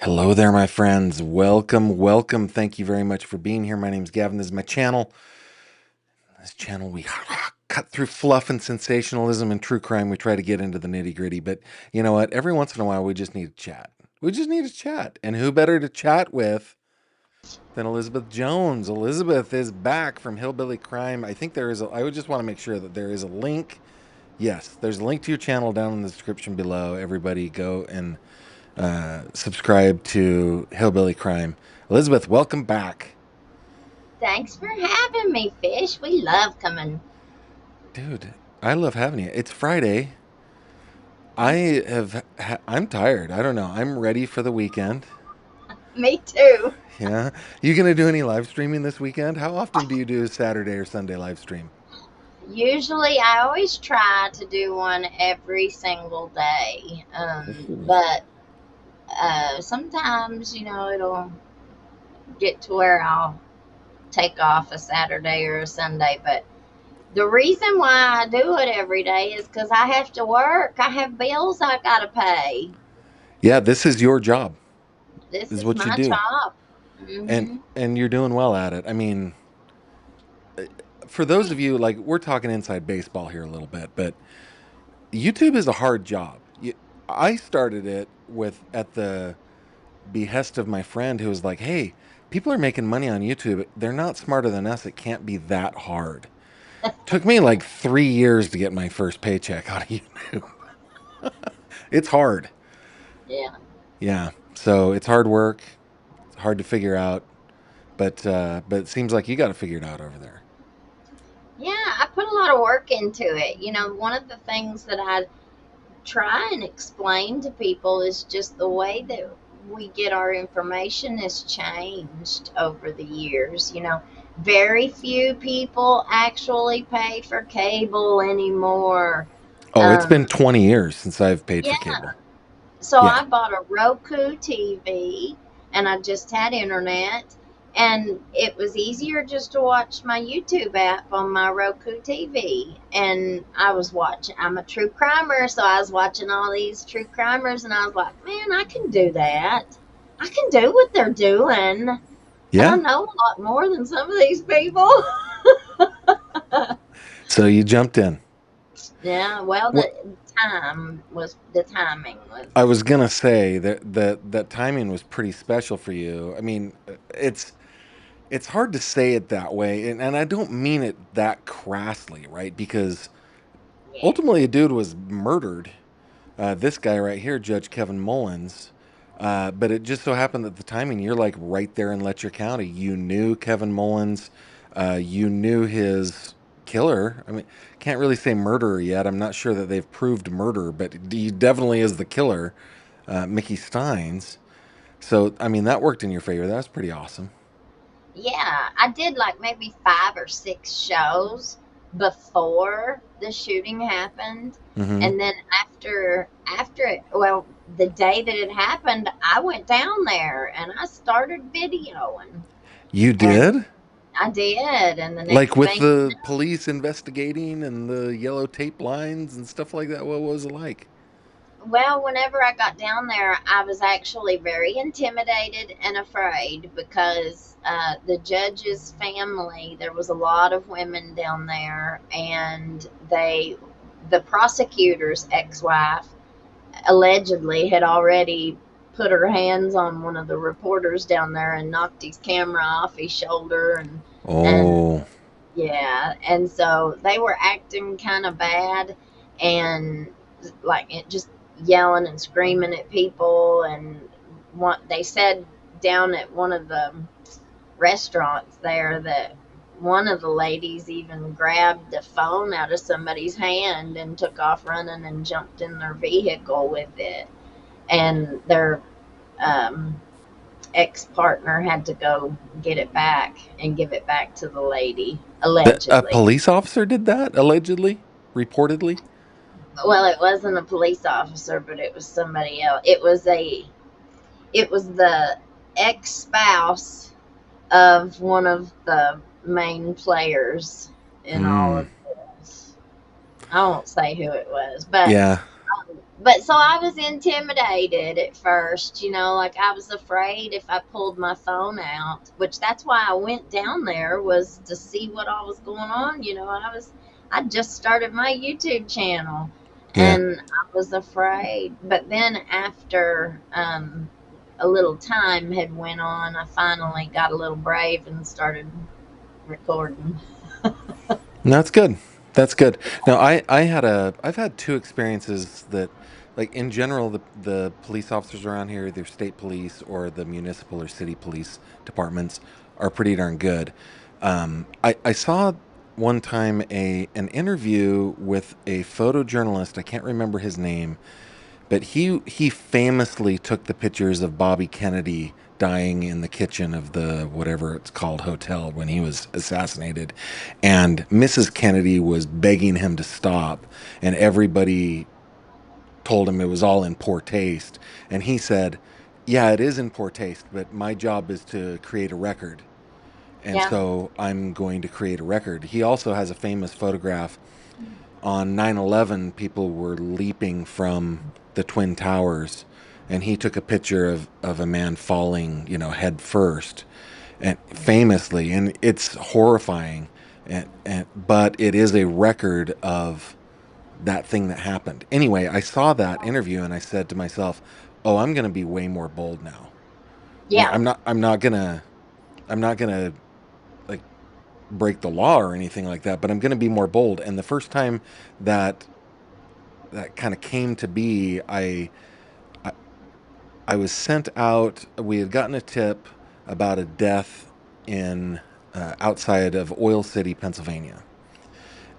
Hello there, my friends. Welcome, welcome. Thank you very much for being here. My name's Gavin. This is my channel. This channel, we cut through fluff and sensationalism and true crime. We try to get into the nitty gritty. But you know what? Every once in a while, we just need to chat. We just need to chat. And who better to chat with than Elizabeth Jones? Elizabeth is back from Hillbilly Crime. I think I would just want to make sure that there is a link. Yes, there's a link to your channel down in the description below. Everybody go and subscribe to Hillbilly Crime. Elizabeth, welcome back. Thanks for having me, Fish. We love coming. Dude, I love having you. It's Friday. I'm tired. I don't know. I'm ready for the weekend. Me too. Yeah. You going to do any live streaming this weekend? How often do you do a Saturday or Sunday live stream? Usually, I always try to do one every single day. Ooh. But sometimes, it'll get to where I'll take off a Saturday or a Sunday. But the reason why I do it every day is because I have to work. I have bills I got to pay. Yeah, this is your job. This This is is what you my do. job. And hmm and you're doing well at it. I mean, for those of you like we're talking inside baseball here a little bit, but YouTube is a hard job. I started it with at the behest of my friend who was like, "Hey, people are making money on YouTube. They're not smarter than us. It can't be that hard." Took me like 3 years to get my first paycheck out of YouTube. It's hard. Yeah. Yeah. So it's hard work. It's hard to figure out, but it seems like you got to figure it out over there. Yeah, I put a lot of work into it. One of the things that I try and explain to people is just the way that we get our information has changed over the years. Very few people actually pay for cable anymore. Oh, it's been Um, 20 years since I've paid for yeah, cable. so Yeah. I bought a Roku TV and I just had internet. And it was easier just to watch my YouTube app on my Roku TV. And I'm a true crimer, so I was watching all these true crimers and I was like, man, I can do that. I can do what they're doing. And I Yeah. know a lot more than some of these people. So you jumped in. Yeah, well, What the timing was, I was gonna say that timing was pretty special for you. I mean, it's hard to say it that way, and I don't mean it that crassly, right? Because yeah. ultimately, a dude was murdered. This guy right here, Judge Kevin Mullins. But it just so happened that the timing, you're like right there in Letcher County. You knew Kevin Mullins. You knew his killer. I mean, can't really say murderer yet. I'm not sure that they've proved murder, but he definitely is the killer, Mickey Steins. So, I mean, that worked in your favor. That was pretty awesome. Yeah, I did like maybe 5 or 6 shows before the shooting happened. Hmm. And then well, the day that it happened, I went down there and I started videoing. You And did? I did. And the Like next with thing, the police investigating and the yellow tape lines and stuff like that? What was it like? well, whenever I got down there, I was actually very intimidated and afraid because the judge's family, there was a lot of women down there, and the prosecutor's ex-wife allegedly had already put her hands on one of the reporters down there and knocked his camera off his shoulder, and Oh, yeah, and so they were acting kind of bad, and like it just yelling and screaming at people. And they said down at one of the restaurants there that one of the ladies even grabbed the phone out of somebody's hand and took off running and jumped in their vehicle with it. And their um, ex partner had to go get it back and give it back to the lady, a allegedly. police officer did that allegedly, reportedly. Well, it wasn't a police officer, but it was somebody else. It was the ex spouse of one of the main players in all Hmm. of this. I won't say who it was, but Yeah. but so I was intimidated at first, like I was afraid if I pulled my phone out, which that's why I went down there was to see what all was going on. I just started my YouTube channel Yeah. and I was afraid. But then after a little time had went on, I finally got a little brave and started recording. No, that's good. That's good. Now, I've had two experiences that, like in general, the police officers around here, either state police or the municipal or city police departments, are pretty darn good. I saw one time an interview with a photojournalist. I can't remember his name, but he famously took the pictures of Bobby Kennedy dying in the kitchen of the whatever it's called hotel when he was assassinated, and Mrs. Kennedy was begging him to stop, and everybody told him it was all in poor taste, and he said, "Yeah, it is in poor taste, but my job is to create a record." And Yeah, so I'm going to create a record. He also has a famous photograph on 9/11. People were leaping from the Twin Towers, and he took a picture of a man falling, head first, and famously, and it's horrifying, but it is a record of that thing that happened. Anyway, I saw that interview and I said to myself, "Oh, I'm going to be way more bold now. yeah, I'm not going to like break the law or anything like that, but I'm going to be more bold." And the first time that that kind of came to be, I I was sent out. We had gotten a tip about a death in outside of Oil City, Pennsylvania,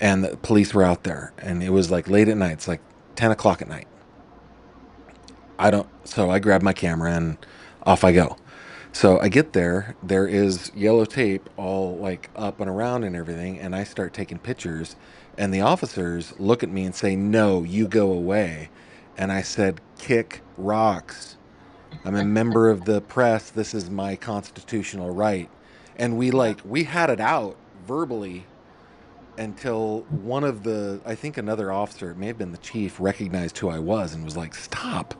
and the police were out there, and it was like late at night. It's like 10 o'clock at night. I don't. So I grab my camera and off I go. So I get there. There is yellow tape all like up and around and everything, and I start taking pictures. And the officers look at me and say, "No, you go away." And I said, "Kick rocks. I'm a member of the press. This is my constitutional right." And yeah, we had it out verbally until one of the, I think another officer, it may have been the chief, recognized who I was and was like, "Stop."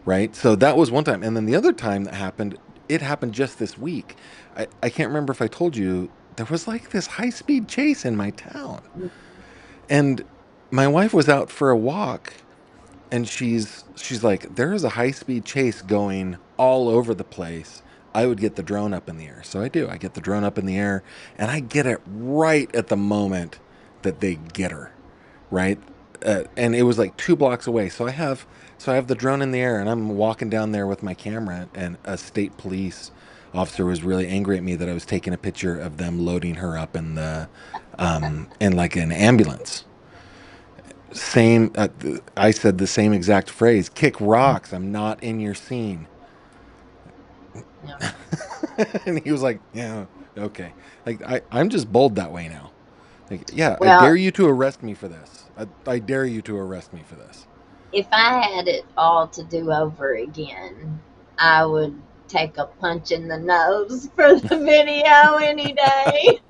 Right? So that was one time. And then the other time that happened, it happened just this week. I can't remember if I told you, there was like this high speed chase in my town. And my wife was out for a walk, and she's like, "There is a high speed chase going all over the place." I would get the drone up in the air. So I do. I get the drone up in the air, and I get it right at the moment that they get her, right? And it was like 2 blocks away. So I have the drone in the air, and I'm walking down there with my camera, and a state police officer was really angry at me that I was taking a picture of them loading her up in the in like an ambulance. Same. I said the same exact phrase: "Kick rocks. I'm not in your scene." yeah. And he was like, "Yeah, okay." Like I'm just bold that way now. Like, yeah, I dare Well, you to arrest me for this. I dare you to arrest me for this. if I had it all to do over again, I would take a punch in the nose for the video any day.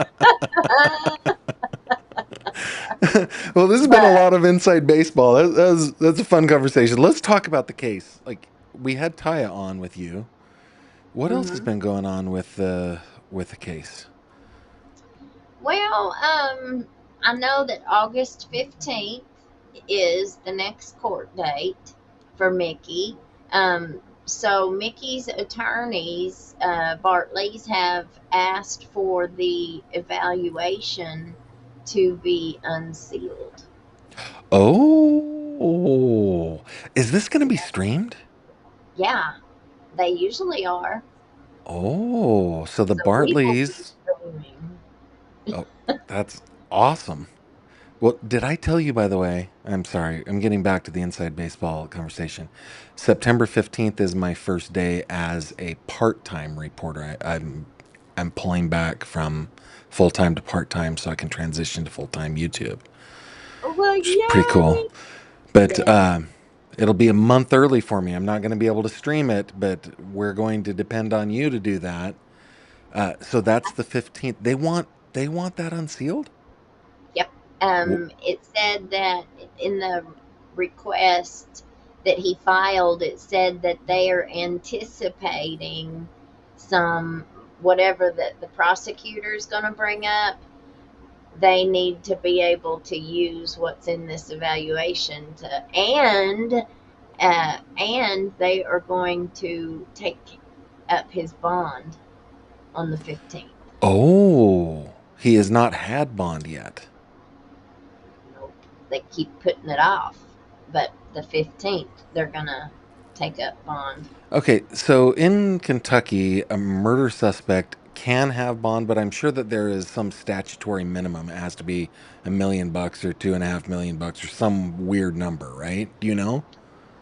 Well, this has been a But lot of inside baseball. That's a fun conversation. Let's talk about the case. Like we had Taya on with you. What else has mhm. been going on with the case? Well, I know that August 15th is the next court date for Mickey. So Mickey's attorneys, Bartley's, have asked for the evaluation to be unsealed. Oh, is this going to be streamed? Yeah, they usually are. Oh, so the So we will be Bartleys. streaming. Oh, that's awesome. Well, did I tell you, by the way? I'm sorry. I'm getting back to the inside baseball conversation. September 15th is my first day as a part-time reporter. I'm pulling back from full-time to part-time so I can transition to full-time YouTube, Well, which is pretty cool. yay! But Yeah. it'll be a month early for me. I'm not going to be able to stream it, but we're going to depend on you to do that. So that's the 15th. They want that unsealed? Yep. Wh- It said that in the request that he filed, it said that they are anticipating some, whatever that the prosecutor is going to bring up, they need to be able to use what's in this evaluation to, and they are going to take up his bond on the 15th. Oh, he has not had bond yet. Nope. They keep putting it off, but the 15th they're gonna take up bond. Okay, so in Kentucky, a murder suspect can have bond, but I'm sure that there is some statutory minimum. It has to be $1 million or $2.5 million or some weird number, right? Do you know?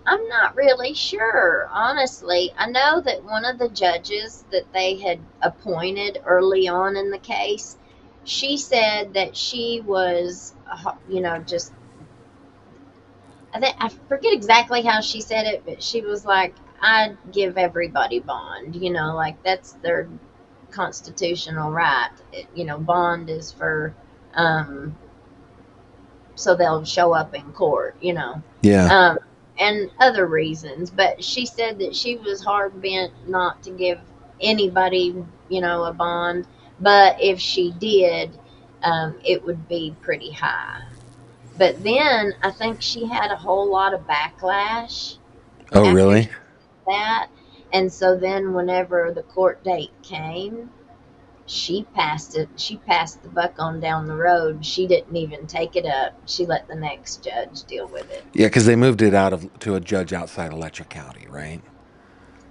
I'm not really sure, honestly. I know that one of the judges that they had appointed early on in the case, she said that she was, just, I forget exactly how she said it, but she was like, I'd give everybody bond, like that's their constitutional right. Bond is for, um, so they'll show up in court. Yeah. Um, and other reasons. But she said that she was hard bent not to give anybody, a bond. But if she did, it would be pretty high. But then I think she had a whole lot of backlash Oh, after really? she did that. And so then whenever the court date came, she passed the buck on down the road. She didn't even take it up. She let the next judge deal with it. Yeah, because they moved it out of to a judge outside of Letcher County, right?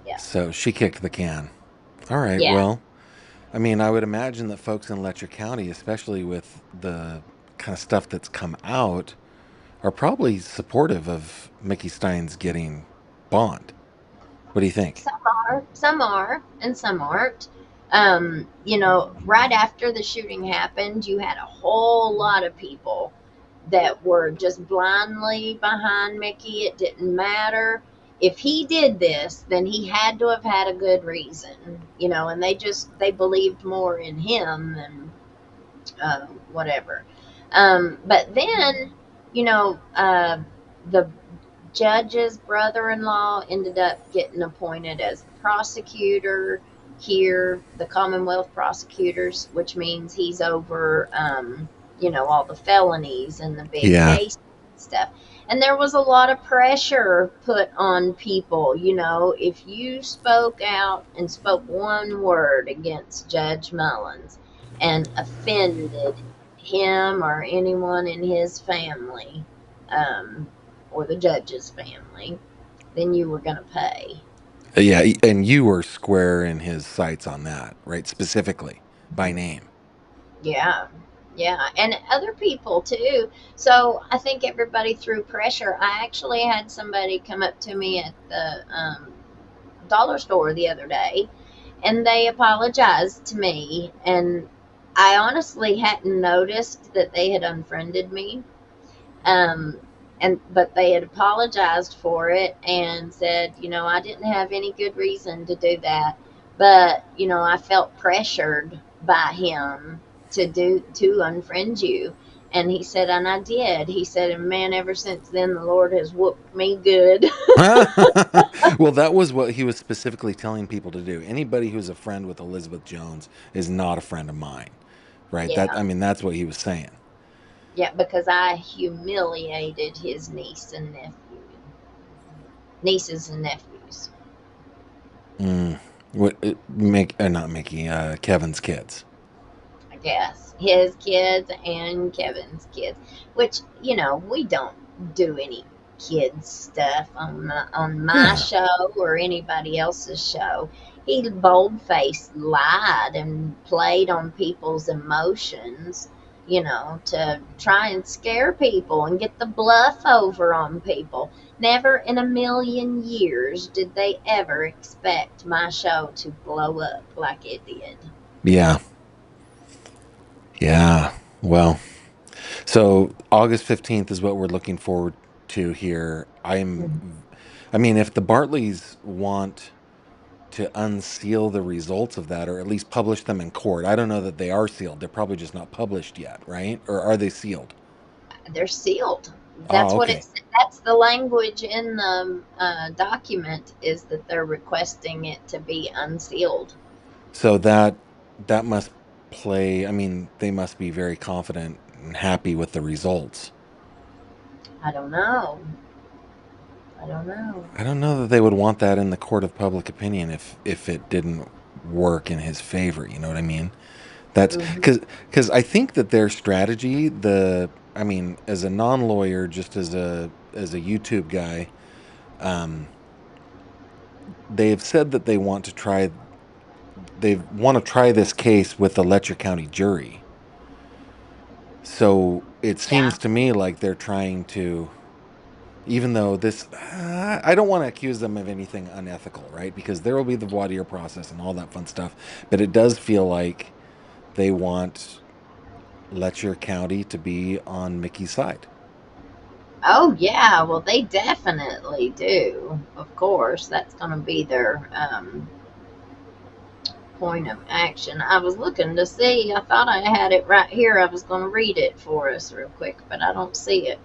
Yeah. So she kicked the can. All right. Yeah. Well, I mean, I would imagine that folks in Letcher County, especially with the kind of stuff that's come out, are probably supportive of Mickey Stein's getting bond. What do you think? Some are, and some aren't. Right after the shooting happened, you had a whole lot of people that were just blindly behind Mickey. It didn't matter. If he did this, then he had to have had a good reason, and they believed more in him than whatever. But then, the judge's brother-in-law ended up getting appointed as the prosecutor here, the Commonwealth prosecutors, which means he's over, all the felonies and the big Yeah. case stuff. And there was a lot of pressure put on people. If you spoke out and spoke one word against Judge Mullins and offended him or anyone in his family, um, or the judge's family, then you were going to pay. Yeah, and you were square in his sights on that, right? Specifically by name. Yeah. Yeah. And other people too. So I think everybody threw pressure. I actually had somebody come up to me at the dollar store the other day and they apologized to me. And I honestly hadn't noticed that they had unfriended me. Um, but they had apologized for it and said, I didn't have any good reason to do that, but I felt pressured by him to unfriend you. And he said, and I did. He said, and man, ever since then, the Lord has whooped me good. Well, that was what he was specifically telling people to do. Anybody who's a friend with Elizabeth Jones is not a friend of mine, right? That Yeah, I mean, that's what he was saying. yeah, because I humiliated his nieces and nephews. Mm. What make not Mickey, Kevin's kids. I guess his kids and Kevin's kids, which we don't do any kids stuff on my Yeah. show or anybody else's show. He bold faced lied and played on people's emotions, to try and scare people and get the bluff over on people. Never in a million years did they ever expect my show to blow up like it did. Yeah. Yeah. Well, so August 15th is what we're looking forward to here. I mean, if the Bartleys want to unseal the results of that or at least publish them in court, I don't know that they are sealed. They're probably just not published yet, right? Or are they sealed? They're sealed. Oh, okay. That's the language in the document, is that they're requesting it to be unsealed. So that must play. I mean, they must be very confident and happy with the results. I don't know. I don't know. I don't know that they would want that in the court of public opinion if it didn't work in his favor. You know what I mean? That's Hmm. because I think that their strategy, I mean, as a non-lawyer, just as a YouTube guy, um, they've said that they want to try this case with the Letcher County jury. So it Yeah. seems to me like they're trying to, even though I don't want to accuse them of anything unethical, right? Because there will be the voir dire process and all that fun stuff. But it does feel like they want Letcher County to be on Mickey's side. Oh yeah. Well, they definitely do. Of course, that's going to be their point of action. I was looking to see. I thought I had it right here. I was going to read it for us real quick, but I don't see it.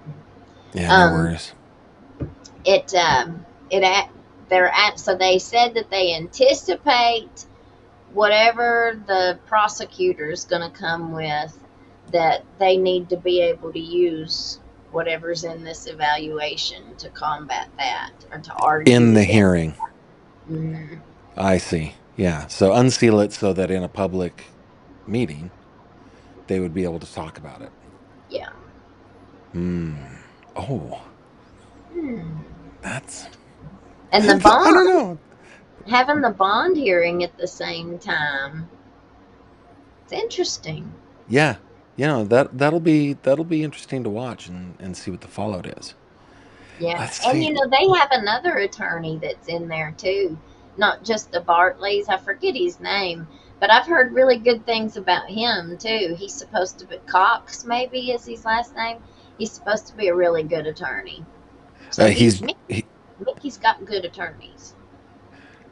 Yeah, no Um, worries. it it at they're at so they said that they anticipate whatever the prosecutor's going to come with, that they need to be able to use whatever's in this evaluation to combat that or to In argue the against. hearing, Mm, I see. Yeah. So unseal it so that in a public meeting, they would be able to talk about it. yeah. Hmm. Oh, Hmm. that's, And the I don't bond, know. having the bond hearing at the same time, it's interesting. Yeah. That'll be interesting to watch and see what the fallout is. Yeah, Let's and see. they have another attorney that's in there too, not just the Bartleys. I forget his name, but I've heard really good things about him too. He's supposed to be Cox, maybe is his last name. He's supposed to be a really good attorney. So He's Mickey's got good attorneys.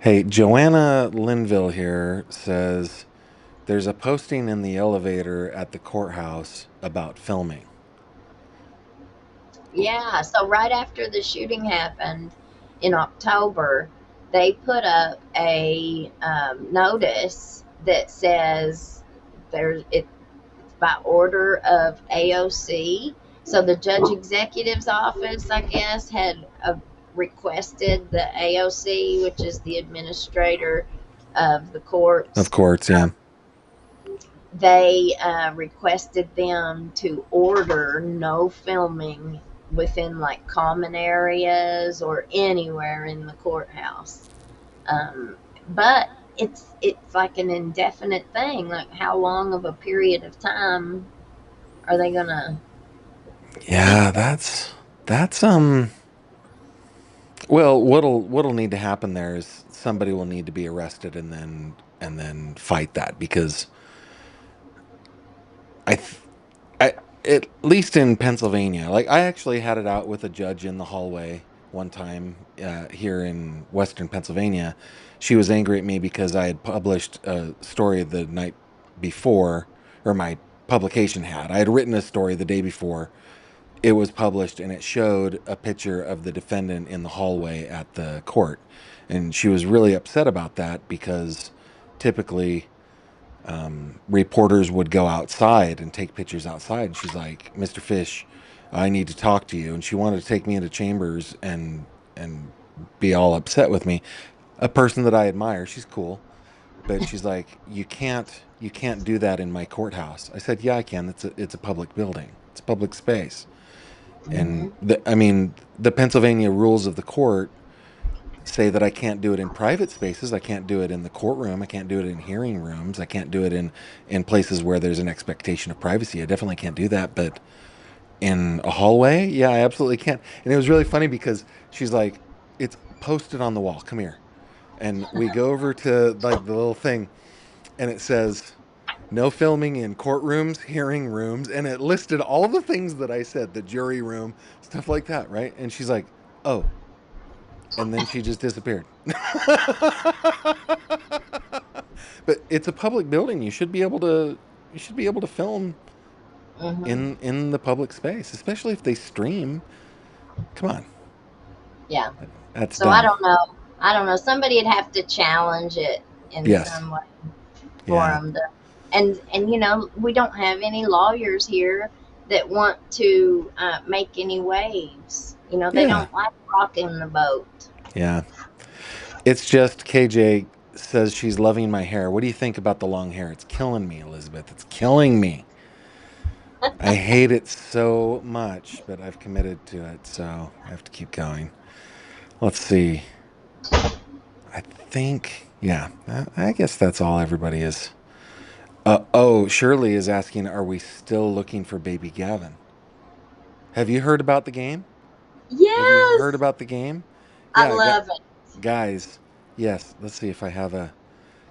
Hey, Joanna Linville here says there's a posting in the elevator at the courthouse about filming. Yeah, so right after the shooting happened in October, they put up a notice that says there's it's by order of AOC. So the judge executive's office, I guess, had requested the AOC, which is the administrator of the Of courts. course, yeah. They requested them to order no filming within like common areas or anywhere in the courthouse. Um, but it's like an indefinite thing. Like, how long of a period of time are they gonna keep Yeah, that? that's well, what'll need to happen there is somebody will need to be arrested and then fight that because I th- I at least in Pennsylvania, like I actually had it out with a judge in the hallway one time here in Western Pennsylvania. She was angry at me because I had published a story the night before, or my publication had. I had written a story the day before it was published, and it showed a picture of the defendant in the hallway at the court, and she was really upset about that because typically reporters would go outside and take pictures outside. And she's like, "Mr. Fish, I need to talk to you." And she wanted to take me into chambers and be all upset with me. A person that I admire, she's cool, but she's like, "You can't do that in my courthouse." I said, "Yeah, I can. It's a public building. It's a public space." And Hmm. I mean, the Pennsylvania rules of the court say that I can't do it in private spaces. I can't do it in the courtroom. I can't do it in hearing rooms. I can't do it in places where there's an expectation of privacy. I definitely can't do that. But in a hallway, yeah, I absolutely can. And it was really funny because she's like, "It's posted on the wall. Come here." And we go over to like the little thing, and it says, "No filming in courtrooms, hearing rooms," and it listed all the things that I said, the jury room, stuff like that, right? And she's like, "Oh," and then she just disappeared. But it's a public building. You should be able to film Mhm. in the public space, especially if they stream. Come on, Yeah. that's So I dumb. don't know. I don't know. Somebody'd have to challenge it in Yes, some way for yeah, them to. And we don't have any lawyers here that want to make any waves. They yeah, don't like rocking the boat. yeah. It's just KJ says she's loving my hair. What do you think about the long hair? It's killing me, Elizabeth. It's killing me. I hate it so much, but I've committed to it, so I have to keep going. Let's see. I think, yeah, I guess that's all everybody is. Oh, Shirley is asking, are we still looking for baby Gavin? Have you heard about the game? Have you heard Yes, about the game? I Yeah, love it. guys, yes, let's see if I have a.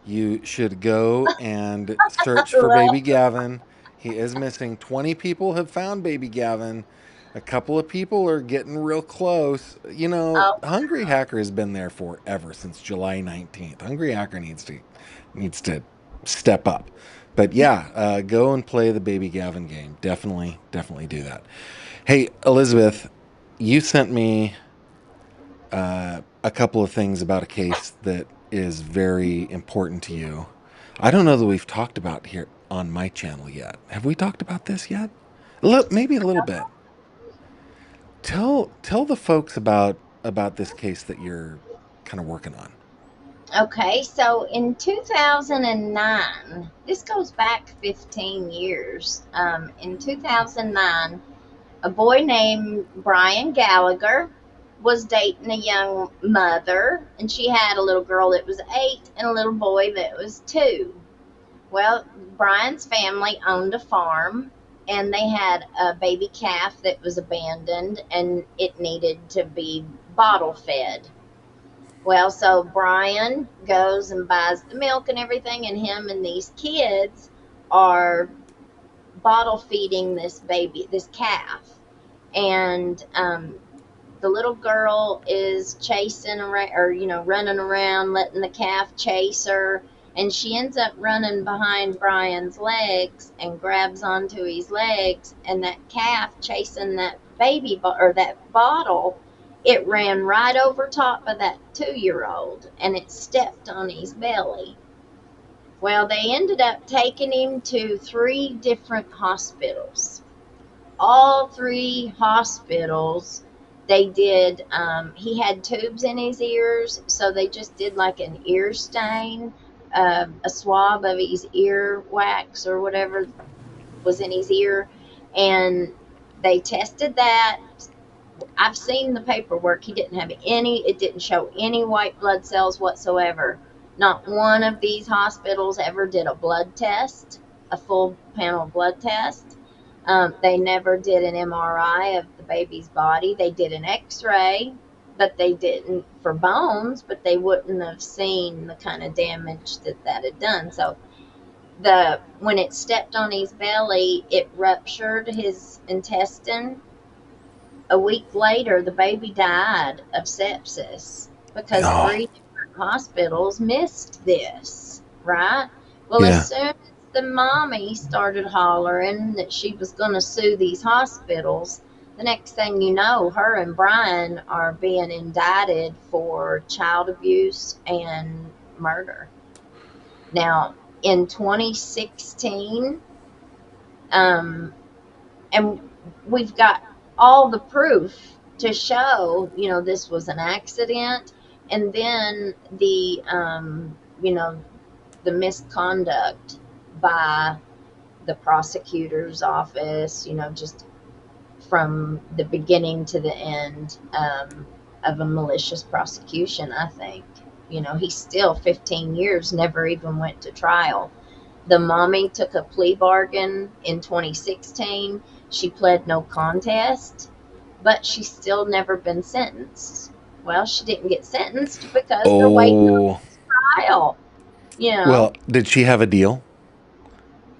You should go and I search for baby love it. Gavin. He is missing. 20 people have found baby Gavin. A couple of people are getting real close. Oh, Hungry Hacker has been there forever, since July 19th. Hungry Hacker needs to step up. But yeah, go and play the baby Gavin game. Definitely, definitely do that. Hey, Elizabeth, you sent me a couple of things about a case that is very important to you. I don't know that we've talked about here on my channel yet. Have we talked about this yet? Look, maybe a little bit. Tell the folks about this case that you're kind of working on. okay. So in 2009, this goes back 15 years. In 2009, a boy named Brian Gallagher was dating a young mother, and she had a little girl that was 8 and a little boy that was 2. Well, Brian's family owned a farm, and they had a baby calf that was abandoned, and it needed to be bottle fed. Well, so Brian goes and buys the milk and everything, and him and these kids are bottle feeding this baby, this calf. And the little girl is chasing around, or running around, letting the calf chase her, and she ends up running behind Brian's legs and grabs onto his legs, and that calf chasing that or that bottle, it ran right over top of that 2-year old, and it stepped on his belly. Well, they ended up taking him to 3 different hospitals. All 3 hospitals, they did, he had tubes in his ears, so they just did like an ear stain, a swab of his ear wax or whatever was in his ear, and they tested that. I've seen the paperwork. He didn't have any, it didn't show any white blood cells whatsoever. Not one of these hospitals ever did a blood test, a full panel blood test. They never did an MRI of the baby's body. They did an x ray, but they didn't for bones, but they wouldn't have seen the kind of damage that had done. So when it stepped on his belly, it ruptured his intestine. A week later, the baby died of sepsis because Oh, 3 different hospitals missed this, right? Well, as yeah. soon as the mommy started hollering that she was going to sue these hospitals, the next thing you know, her and Brian are being indicted for child abuse and murder. Now, in 2016, um, and we've got all the proof to show this was an accident, and then the misconduct by the prosecutor's office, just from the beginning to the end, of a malicious prosecution. I think he's still 15 years, never even went to trial. The mommy took a plea bargain in 2016. She pled no contest, but she's still never been sentenced. Well, she didn't get sentenced because they're waiting on Oh, trial. You know, well, did she have a deal?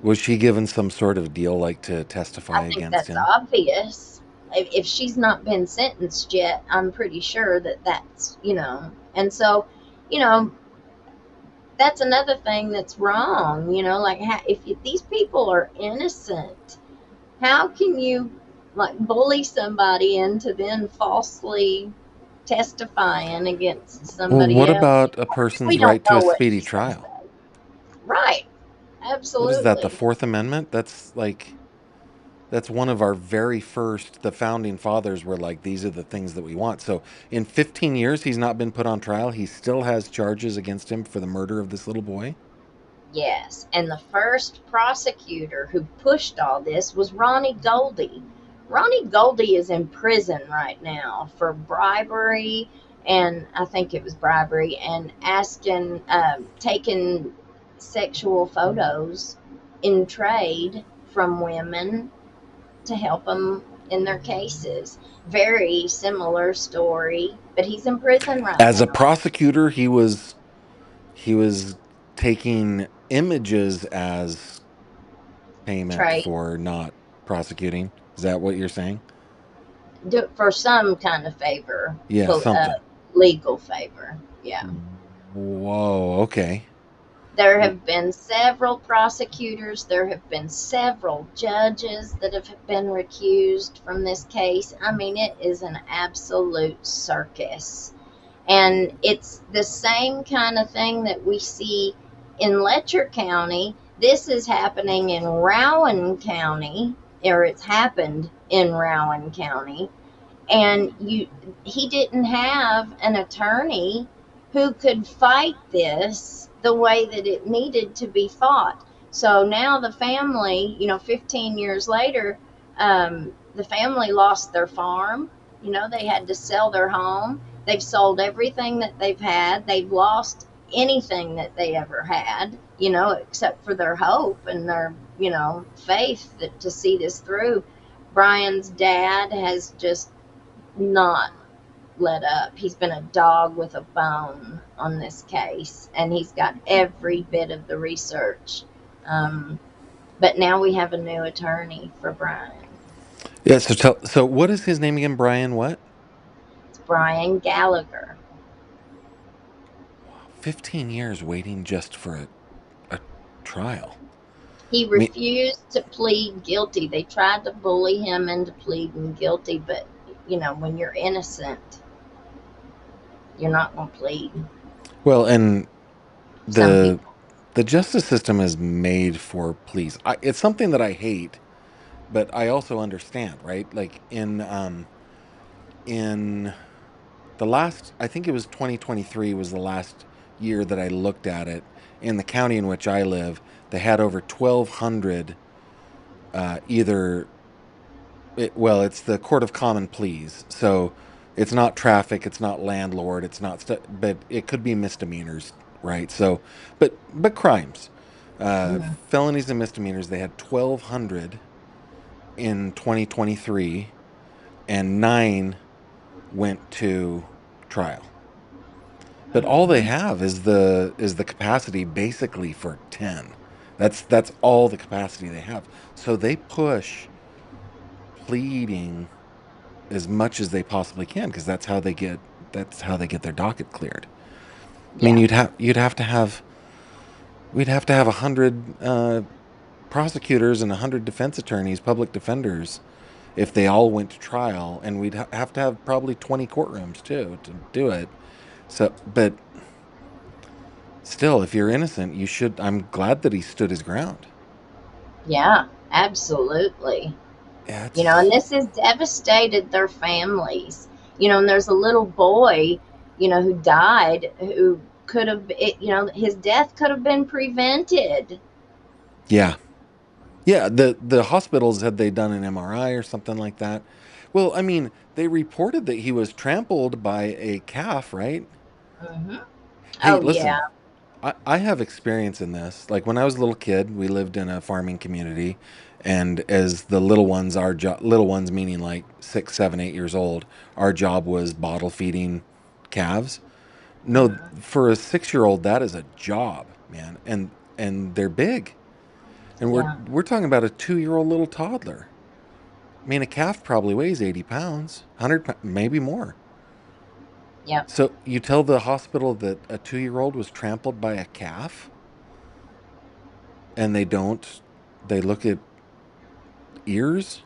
Was she given some sort of deal, like to testify I think against that's him? obvious. If she's not been sentenced yet, I'm pretty sure and so, you know, that's another thing that's wrong. Like, if these people are innocent, How can you like bully somebody into then falsely testifying against Well, somebody what else? about a We person's don't right to know a what speedy he's going to trial? say. Right. What is that, the Absolutely. Fourth Amendment? That's like, that's one of our very first, the founding fathers were like, these are the things that we want. So in 15 years, he's not been put on trial. He still has charges against him for the murder of this little boy. Yes. And the first prosecutor who pushed all this was Ronnie Goldie. Ronnie Goldie is in prison right now for bribery, and I think it was bribery and asking, taking sexual photos in trade from women to help them in their cases. Very similar story, but he's in prison right As a now. prosecutor, he was taking images as payment Trade for not prosecuting. Is that what you're saying? do for some kind of favor, Yeah, something. legal favor. Yeah. Whoa, okay. There have been several prosecutors, there have been several judges that have been recused from this case. I mean, it is an absolute circus. And it's the same kind of thing that we see in Letcher County. This is happening in Rowan County, or it's happened in Rowan County, and he didn't have an attorney who could fight this the way that it needed to be fought. So now the family, 15 years later, the family lost their farm. They had to sell their home. They've sold everything that they've had. They've lost anything that they ever had, except for their hope and their, faith to see this through. Brian's dad has just not let up. He's been a dog with a bone on this case, and he's got every bit of the research. Um, but now we have a new attorney for Brian. Yeah, so what is his name again? Brian what? It's Brian Gallagher. 15 years waiting just for a trial. He I mean, refused to plead guilty. They tried to bully him into pleading guilty, but when you're innocent, you're not going to plead. well, and Some the people. the justice system is made for police. It's something that I hate, but I also understand, right? Like in the last, I think it was 2023 was the last year that I looked at it. In the county in which I live, they had over 1,200 either well, it's the Court of Common Pleas. So it's not traffic, it's not landlord, it's not but it could be misdemeanors, right? So but crimes. Mhm. Felonies and misdemeanors, they had 1,200 in 2023 and 9 went to trial. But all they Mhm. have is the capacity basically for 10. That's all the capacity they have. So they push pleading as much as they possibly can because that's how they get their docket cleared. I mean, Yeah. we'd have to have 100 prosecutors and 100 defense attorneys, public defenders, if they all went to trial, and we'd have to have probably 20 courtrooms too to do it. So, but still, if you're innocent, you should. I'm glad that he stood his ground. Yeah. Absolutely. Yeah, And it's this has devastated their families. And there's a little boy, who died, who could have, his death could have been prevented. yeah, yeah. The hospitals, had they done an MRI or something like that? Well, I mean, they reported that he was trampled by a calf, right? Hmm. Hey, Oh, yeah. listen, I have experience in this. Like when I was a little kid, we lived in a farming community, and as the little ones, our job, little ones meaning like 6, 7, 8 years old, our job was bottle feeding calves. No, Hmm. for a 6-year old, that is a job, man, and they're big, and we're Yeah. we're talking about a 2-year-old little toddler. I mean, a calf probably weighs 80 pounds, 100, maybe more. Yep. So you tell the hospital that a 2-year-old was trampled by a calf, and they don't, they look at ears?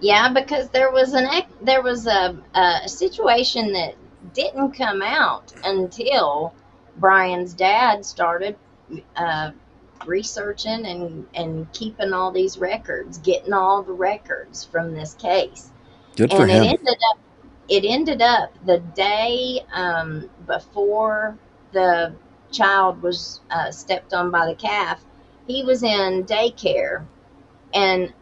Yeah, because there was a situation that didn't come out until Brian's dad started uh, researching and keeping all these records, getting all the records from this case, Good for and him. it ended up the day before the child was stepped on by the calf. He was in daycare, and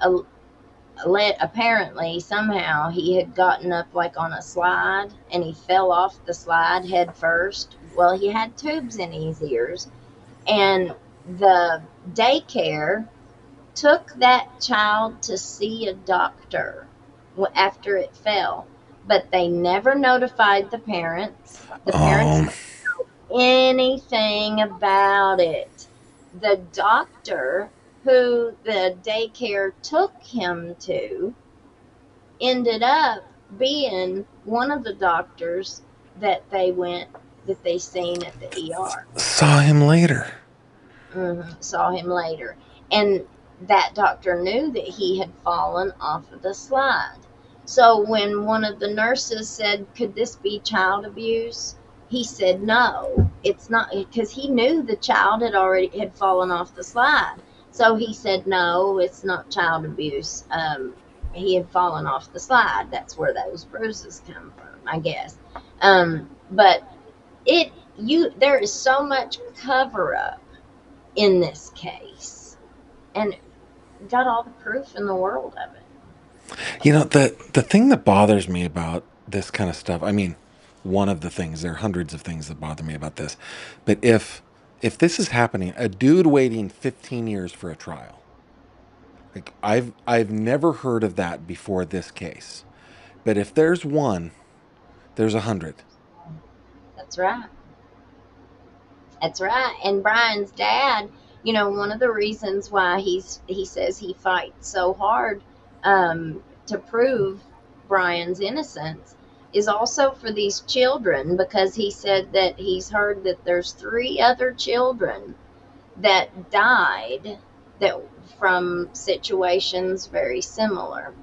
apparently somehow he had gotten up like on a slide and he fell off the slide head first. Well, he had tubes in his ears, and the daycare took that child to see a doctor after it fell, but they never notified the parents. The parents Oh, didn't know anything about it. The doctor who the daycare took him to ended up being one of the doctors that they seen at the ER. saw him later. Saw him later. And that doctor knew that he had fallen off of the slide. So when one of the nurses said, "Could this be child abuse?" He said, "No, it's not," because he knew the child had fallen off the slide. So he said, "No, it's not child abuse. He had fallen off the slide. That's where those bruises come from, I guess." But there is so much cover up in this case, and got all the proof in the world of it. You know, the thing that bothers me about this kind of stuff, I mean, one of the things, there are hundreds of things that bother me about this, but if this is happening, a dude waiting 15 years for a trial, like I've never heard of that before this case. But if there's one, there's 100. That's right. That's right. And Brian's dad, one of the reasons why he says he fights so hard to prove Brian's innocence is also for these children, because he said that he's heard that there's three other children that died that from situations very similar.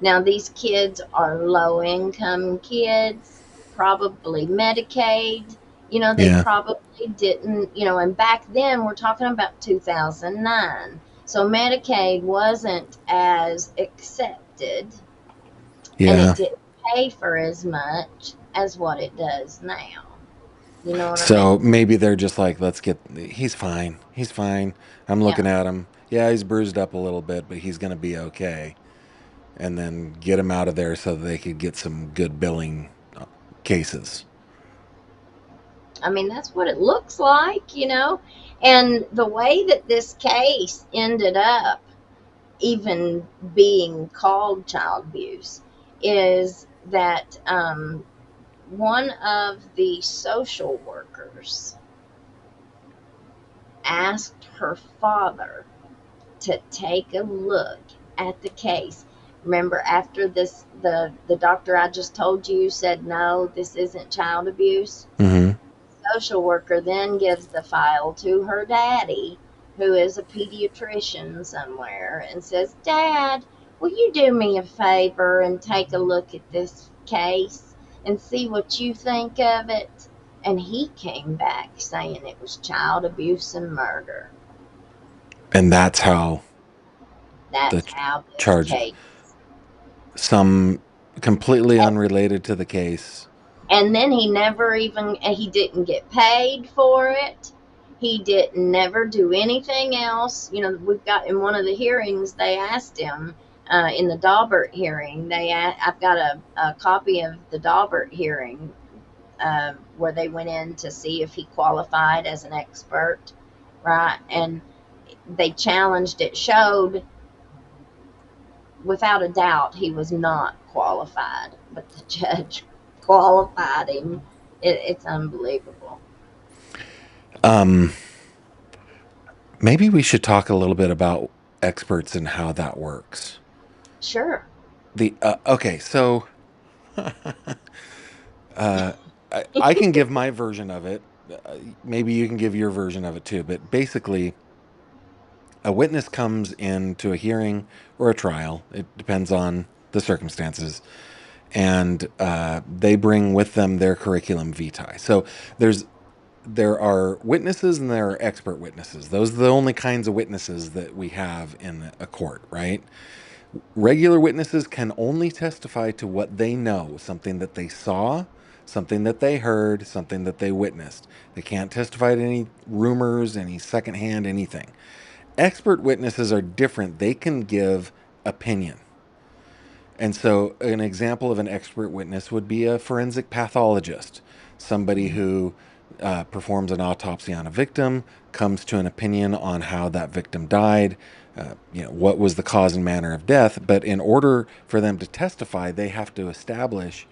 Now, these kids are low income kids, probably Medicaid. They Yeah. probably didn't, and back then we're talking about 2009. So Medicaid wasn't as accepted, and it Yeah. didn't pay for as much as what it does now. You know what I So mean? maybe they're just like, he's fine. He's fine. I'm Yeah. looking at him. Yeah, he's bruised up a little bit, but he's going to be okay. And then get him out of there so that they could get some good billing cases. I mean, that's what it looks like. And the way that this case ended up even being called child abuse is that one of the social workers asked her father to take a look at the case. Remember, after this, the doctor I just told you said, "No, this isn't child abuse." Hmm. Social worker then gives the file to her daddy, who is a pediatrician somewhere, and says, "Dad, will you do me a favor and take a look at this case and see what you think of it?" And he came back saying it was child abuse and murder. And that's how the That's how this charge, case. some completely unrelated to the case. And then he didn't get paid for it. He didn't never do anything else. We've got in one of the hearings, they asked him, in the Daubert hearing, I've got a copy of the Daubert hearing, where they went in to see if he qualified as an expert, right? And they challenged it, showed without a doubt he was not qualified, but the judge qualified him. It's unbelievable. Um, Maybe we should talk a little bit about experts and how that works. Sure. The Okay, so uh, I can give my version of it. Maybe you can give your version of it too. But basically, A witness comes into a hearing or a trial. It depends on the circumstances, and they bring with them their curriculum vitae. So there's there are witnesses and there are expert witnesses. Those are the only kinds of witnesses that we have in a court, right? Regular witnesses can only testify to what they know, something that they saw, something that they heard, something that they witnessed. They can't testify to any rumors, any secondhand anything. Expert witnesses are different. They can give opinion. And so, an example of an expert witness would be a forensic pathologist, somebody who performs an autopsy on a victim, comes to an opinion on how that victim died, what was the cause and manner of death. But in order for them to testify, they have to establish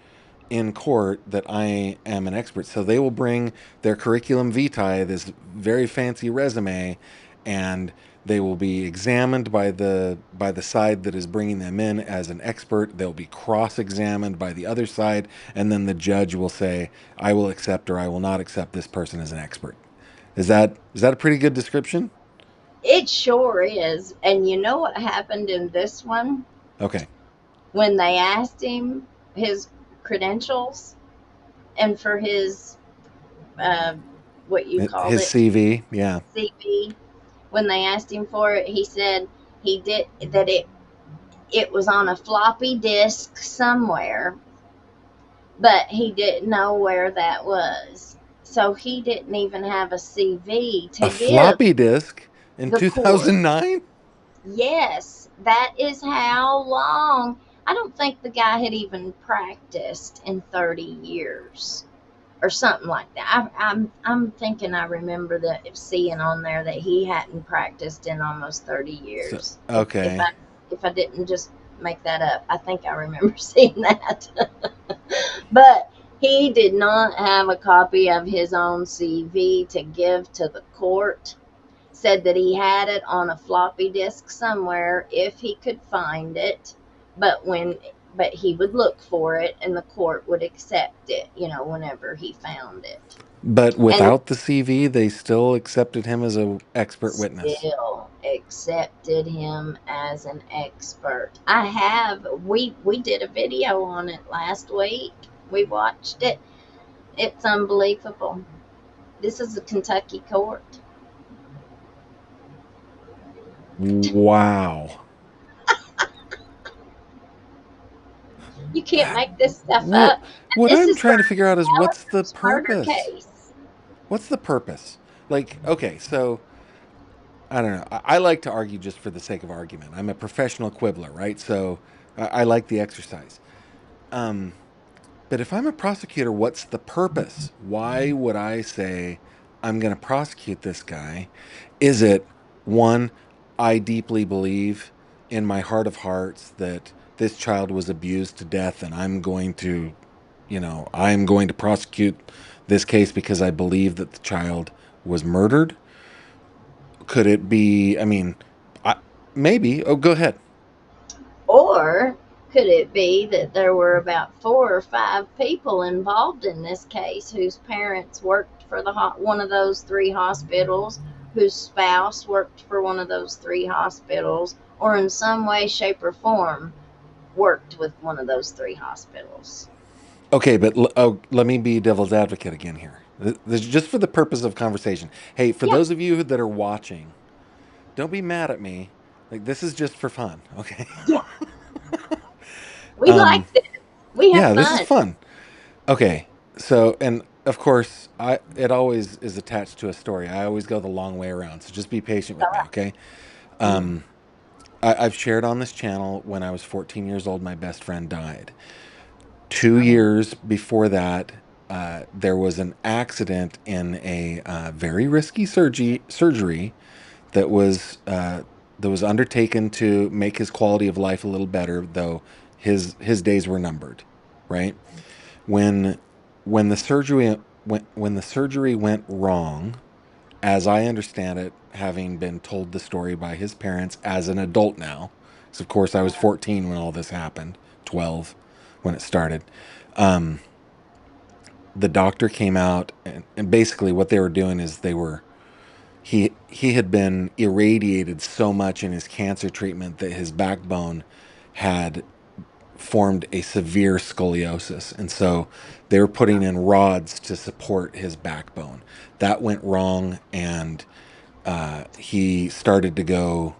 in court that I am an expert. So they will bring their curriculum vitae, this very fancy resume, and they will be examined by the side that is bringing them in as an expert. They'll be cross-examined by the other side, and then the judge will say, "I will accept or I will not accept this person as an expert." Is that a pretty good description? It sure is. And you know what happened in this one? Okay. When they asked him his credentials and for his, uh, what you called His it, CV, yeah. CV, when they asked him for it, he said he did that it was on a floppy disk somewhere, but he didn't know where that was. So he didn't even have a CV A to give floppy disk in the court. 2009? Yes, that is how long. I don't think the guy had even practiced in 30 years or something like that. I'm thinking I remember that seeing on there that he hadn't practiced in almost 30 So, years. okay. If I didn't just make that up, I think I remember seeing that. But he did not have a copy of his own CV to give to the court. Said that he had it on a floppy disk somewhere if he could find it, but when but he would look for it and the court would accept it, whenever he found it. But And without the CV, they still accepted him as a expert witness. still accepted him as an expert. We did a video on it last week. We watched it. It's unbelievable. This is a Kentucky court. Wow. You can't That make this stuff what up. And what this I'm is trying to Brian figure out is what's the Gallagher's murder purpose? case. What's the purpose? Like, okay, so I don't know. I like to argue just for the sake of argument. I'm a professional quibbler, right? So I like the exercise. Um, but if I'm a prosecutor, what's the purpose? Why would I say I'm going to prosecute this guy? Is it one, I deeply believe in my heart of hearts that this child was abused to death and I'm going to prosecute this case because I believe that the child was murdered? Could it be, I, maybe. Oh, go ahead. Or could it be that there were about 4 or 5 people involved in this case whose parents worked for one of those 3 hospitals, whose spouse worked for one of those 3 hospitals, or in some way, shape, or form worked with one of those 3 hospitals? Okay, but let me be devil's advocate again here. This is just for the purpose of conversation. Hey, for Yeah, those of you that are watching, don't be mad at me. Like this is just for fun, okay? yeah, we Um, like this. We have yeah, this is fun. fun. Okay, so and of course, I it always is attached to a story. I always go the long way around, so just be patient with me, okay? Mm. Um, I've shared on this channel when I was 14 years old, my best friend died. Two Oh, years before that, there was an accident in a very risky surgery that was undertaken to make his quality of life a little better, though his days were numbered. Right when when the surgery went wrong, as I understand it, having been told the story by his parents as an adult now, because of course I was 14 when all this happened, 12 when it started. Um, the doctor came out and basically what they were doing is they were he had been irradiated so much in his cancer treatment that his backbone had formed a severe scoliosis, and so they were putting in rods to support his backbone. That went wrong, and he started to go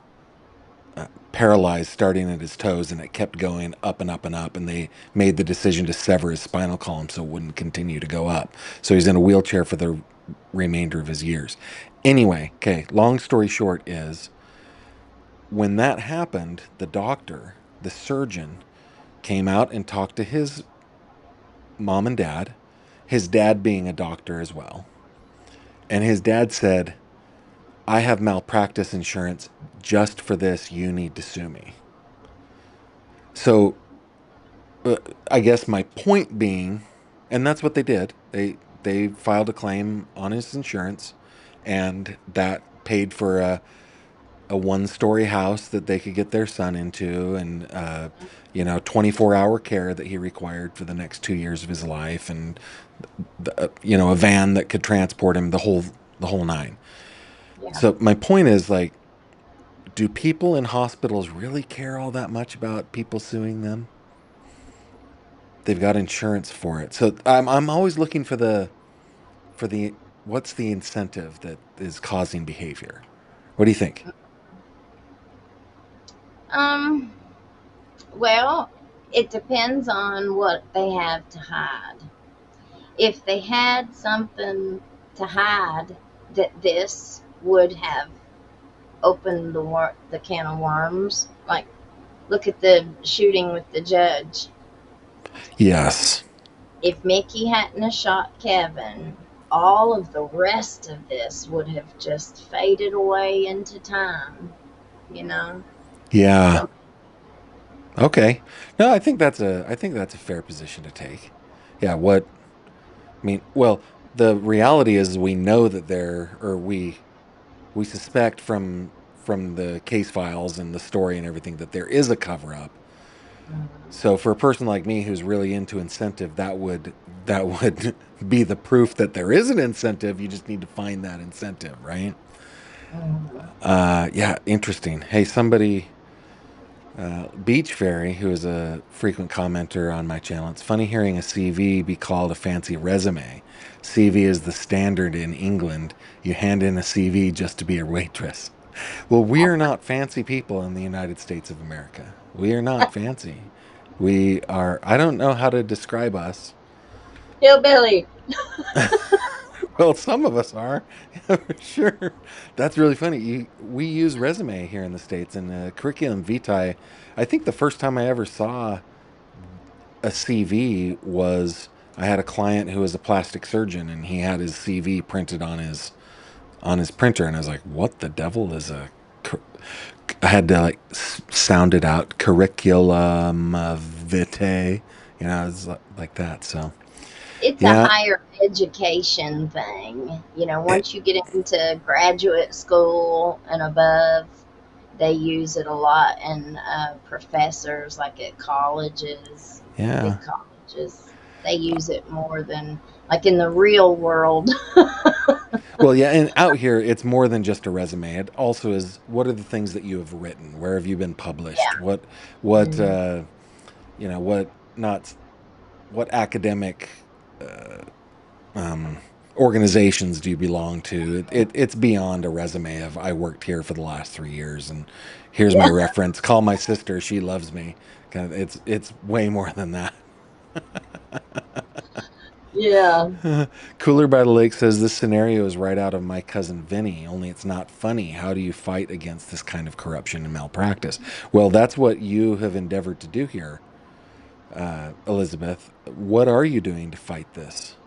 paralyzed starting at his toes, and it kept going up and up and up, and they made the decision to sever his spinal column so it wouldn't continue to go up. So he's in a wheelchair for the remainder of his years. Anyway, okay, long story short is when that happened, the doctor, the surgeon, came out and talked to his mom and dad, his dad being a doctor as well. And his dad said, I have malpractice insurance. Just for this, you need to sue me. So I guess my point being, and that's what they did. They filed a claim on his insurance, and that paid for a 1-story house that they could get their son into, and 24-hour care that he required for the next 2 years of his life, and a van that could transport him the whole nine. Yeah. So my point is, like, do people in hospitals really care all that much about people suing them? They've got insurance for it. So I'm always looking for the what's the incentive that is causing behavior. What do you think? Um, well, it depends on what they have to hide. If they had something to hide, that this would have opened the can of worms. Like, look at the shooting with the judge. Yes. If Mickey hadn't have shot Kevin, all of the rest of this would have just faded away into time, you know? Yeah. So, Okay. No, I think that's a fair position to take. Yeah, I mean, well, the reality is we know that there or we suspect from the case files and the story and everything that there is a cover up. So for a person like me who's really into incentive, that would be the proof that there is an incentive. You just need to find that incentive, right? mhm. Yeah, interesting. Hey, somebody, Beach Fairy, who is a frequent commenter on my channel. It's funny hearing a CV be called a fancy resume. CV is the standard in England. You hand in a CV just to be a waitress. Well, we are not fancy people in the United States of America. We are not fancy. We are, I don't know how to describe us. Hillbilly. Well, some of us are, yeah, for sure. That's really funny. We use resume here in the States and curriculum vitae. I think the first time I ever saw a CV was I had a client who was a plastic surgeon and he had his CV printed on his printer, and I was like, "What the devil is a?" I had to like sound it out. Curriculum vitae, it's like that. So It's a yeah, higher education thing. Once you get into graduate school and above, they use it a lot. And professors, like at colleges, yeah. big colleges, they use it more than like in the real world. Well, yeah, and out here, it's more than just a resume. It also is what are the things that you have written? Where have you been published? Yeah. What, Mm, what not, what academic um, organizations do you belong to? It's beyond a resume of I worked here for the last 3 years and here's my yeah. reference. Call my sister; she loves me. Kind of, it's way more than that. Yeah. Cooler by the Lake says this scenario is right out of My Cousin Vinny, only it's not funny. How do you fight against this kind of corruption and malpractice? Well, that's what you have endeavored to do here, Elizabeth. What are you doing to fight this?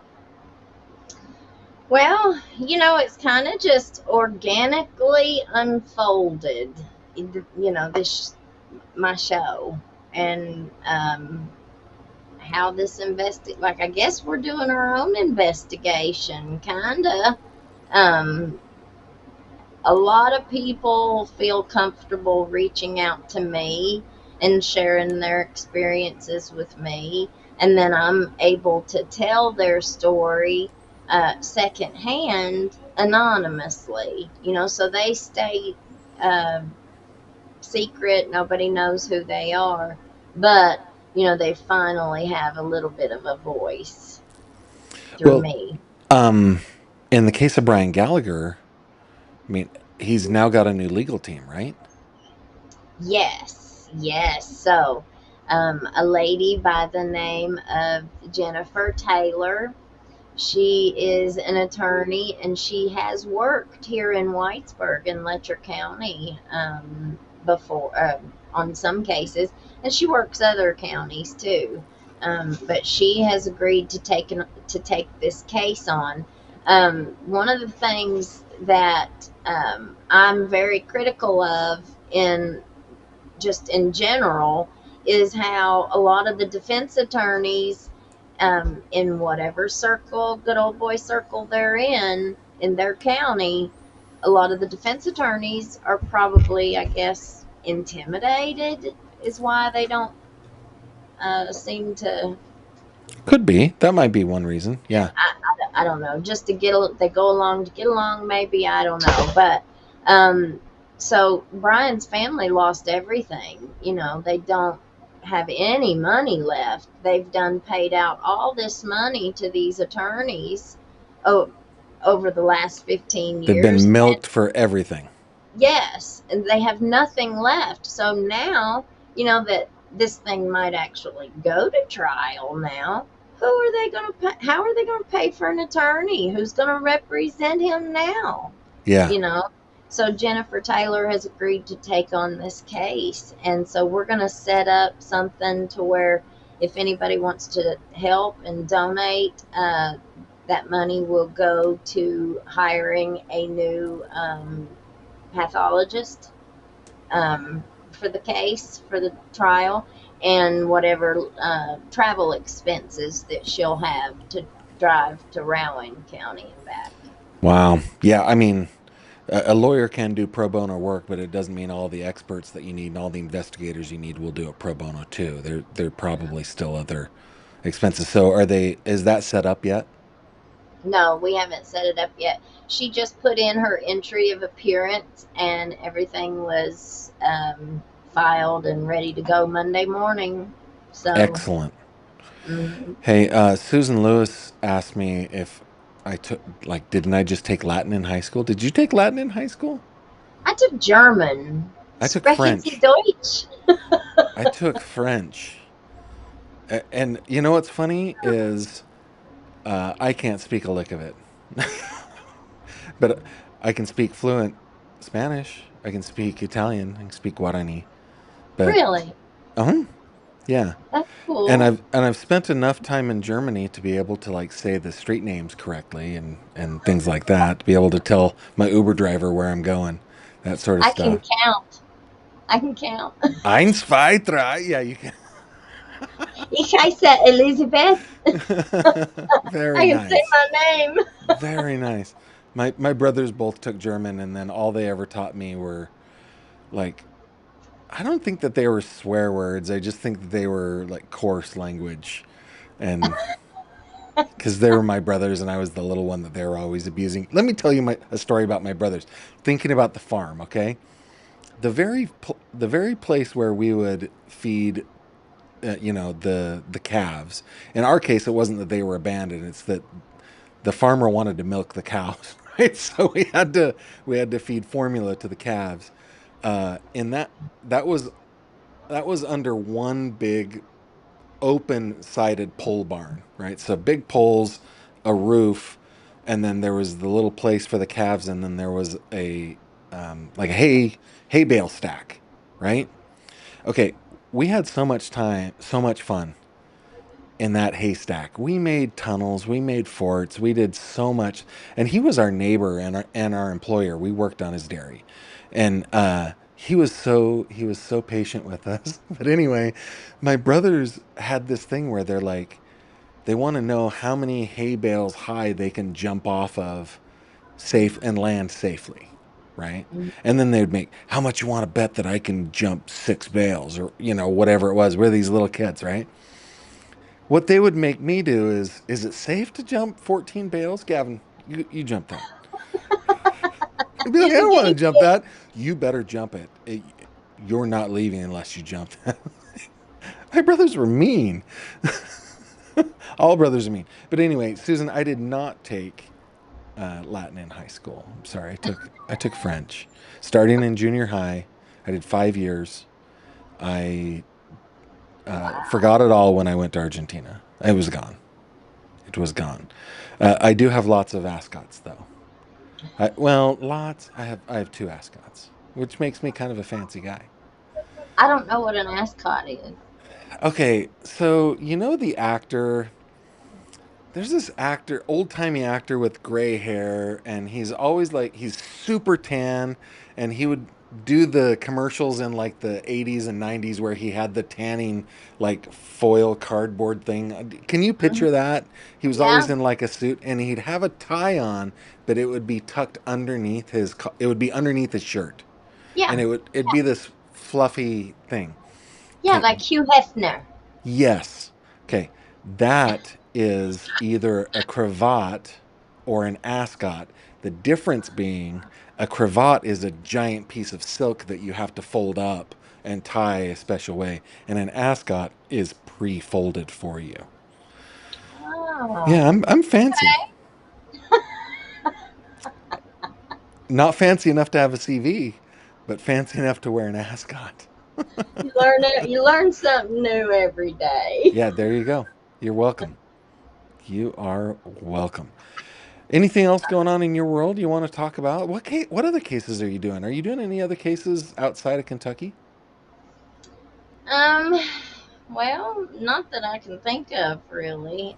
Well, it's kind of just organically unfolded. This my show, and how this like, I guess we're doing our own investigation, kind of. Um, a lot of people feel comfortable reaching out to me and sharing their experiences with me, and then I'm able to tell their story secondhand anonymously, so they stay uh, secret. Nobody knows who they are, but they finally have a little bit of a voice through Well, me. um, in the case of Brian Gallagher, I mean, he's now got a new legal team, right? Yes, yes. So, a lady by the name of Jennifer Taylor. She is an attorney and she has worked here in Whitesburg in Letcher County before on some cases, and she works other counties too. But she has agreed to take this case on. One of the things that I'm very critical of in just in general is how a lot of the defense attorneys in whatever circle, good old boy circle they're in their county, a lot of the defense attorneys are probably, I guess, intimidated, is why they don't seem to. Could be. That might be one reason. Yeah. I don't know, just to they go along to get along, maybe, I don't know. But um, so Brian's family lost everything. They don't have any money left. They've done paid out all this money to these attorneys o- over the last 15 They've years. been And milked for everything. yes, and they have nothing left. So now, that this thing might actually go to trial now. Who are they going to pay? How are they going to pay for an attorney? Who's going to represent him now? Yeah. You know? So Jennifer Taylor has agreed to take on this case. And so we're going to set up something to where if anybody wants to help and donate, that money will go to hiring a new pathologist for the case, for the trial, and whatever travel expenses that she'll have to drive to Rowan County and back. Wow. Yeah. I mean, a lawyer can do pro bono work, but it doesn't mean all the experts that you need and all the investigators you need will do it pro bono too. There probably still other expenses. So are they? Is that set up yet? No, we haven't set it up yet. She just put in her entry of appearance, and everything was filed and ready to go Monday morning. So, Excellent. mm, Hey, Susan Lewis asked me if I took didn't I just take Latin in high school? Did you take Latin in high school? I took German. I took Sprechen Sie French. Deutsch? I took French. And you know what's funny is I can't speak a lick of it, but I can speak fluent Spanish. I can speak Italian. I can speak Guarani. But Really? uh-huh, yeah. That's And cool. I've spent enough time in Germany to be able to say the street names correctly and things like that. To be able to tell my Uber driver where I'm going, that sort of I can stuff. count. I can count. Eins, zwei, drei. Yeah, you can. Ich heiße Elizabeth. Very I can say nice. my name. Very nice. My brothers both took German, and then all they ever taught me were like I don't think that they were swear words. I just think that they were like coarse language, and because they were my brothers, and I was the little one that they were always abusing. Let me tell you a story about my brothers. Thinking about the farm, okay? The very place where we would feed, the calves. In our case, it wasn't that they were abandoned; it's that the farmer wanted to milk the cows, right? So we had to feed formula to the calves. And that was that was under one big open sided pole barn, right? So big poles, a roof, and then there was the little place for the calves, and then there was a like a hay bale stack, right? Okay, we had so much time, so much fun in that haystack. We made tunnels, we made forts, we did so much. And he was our neighbor and our employer. We worked on his dairy. And he was so patient with us. But anyway, my brothers had this thing where they want to know how many hay bales high they can jump off of safe and land safely, right? And then they'd make how much you want to bet that I can jump 6 bales or whatever it was. We're these little kids, right? What they would make me do is it safe to jump 14 bales? Gavin, you jump that. I'd be like, I He's a don't want to guinea jump pig. that. You better jump it. You're not leaving unless you jump that. My brothers were mean. All brothers are mean. But anyway, Susan, I did not take Latin in high school. I'm sorry. I took French. Starting in junior high, I did 5 years. I Wow. forgot it all when I went to Argentina. It was gone. It was gone. I do have lots of ascots though. Well, lots. I have two ascots, which makes me kind of a fancy guy. I don't know what an ascot is. Okay, so you know the actor. There's this actor, old timey actor with gray hair, and he's always like he's super tan, and he would do the commercials in like the 80s and 90s where he had the tanning like foil cardboard thing. Can you Mhm. picture that? He was always Yeah, in like a suit, and he'd have a tie on, but it would be tucked underneath it would be underneath his shirt, yeah, and it'd be this fluffy thing. yeah, Okay, like Hugh Hefner. yes. Okay. That is either a cravat or an ascot. The difference being a cravat is a giant piece of silk that you have to fold up and tie a special way, and an ascot is pre-folded for you. Yeah, Oh, I'm fancy. Not fancy enough to have a CV, but fancy enough to wear an ascot. you learn something new every day. Yeah, there you go. You're welcome. You are welcome. Anything else going on in your world you want to talk about? What other cases are you doing? Are you doing any other cases outside of Kentucky? Um, well, not that I can think of really.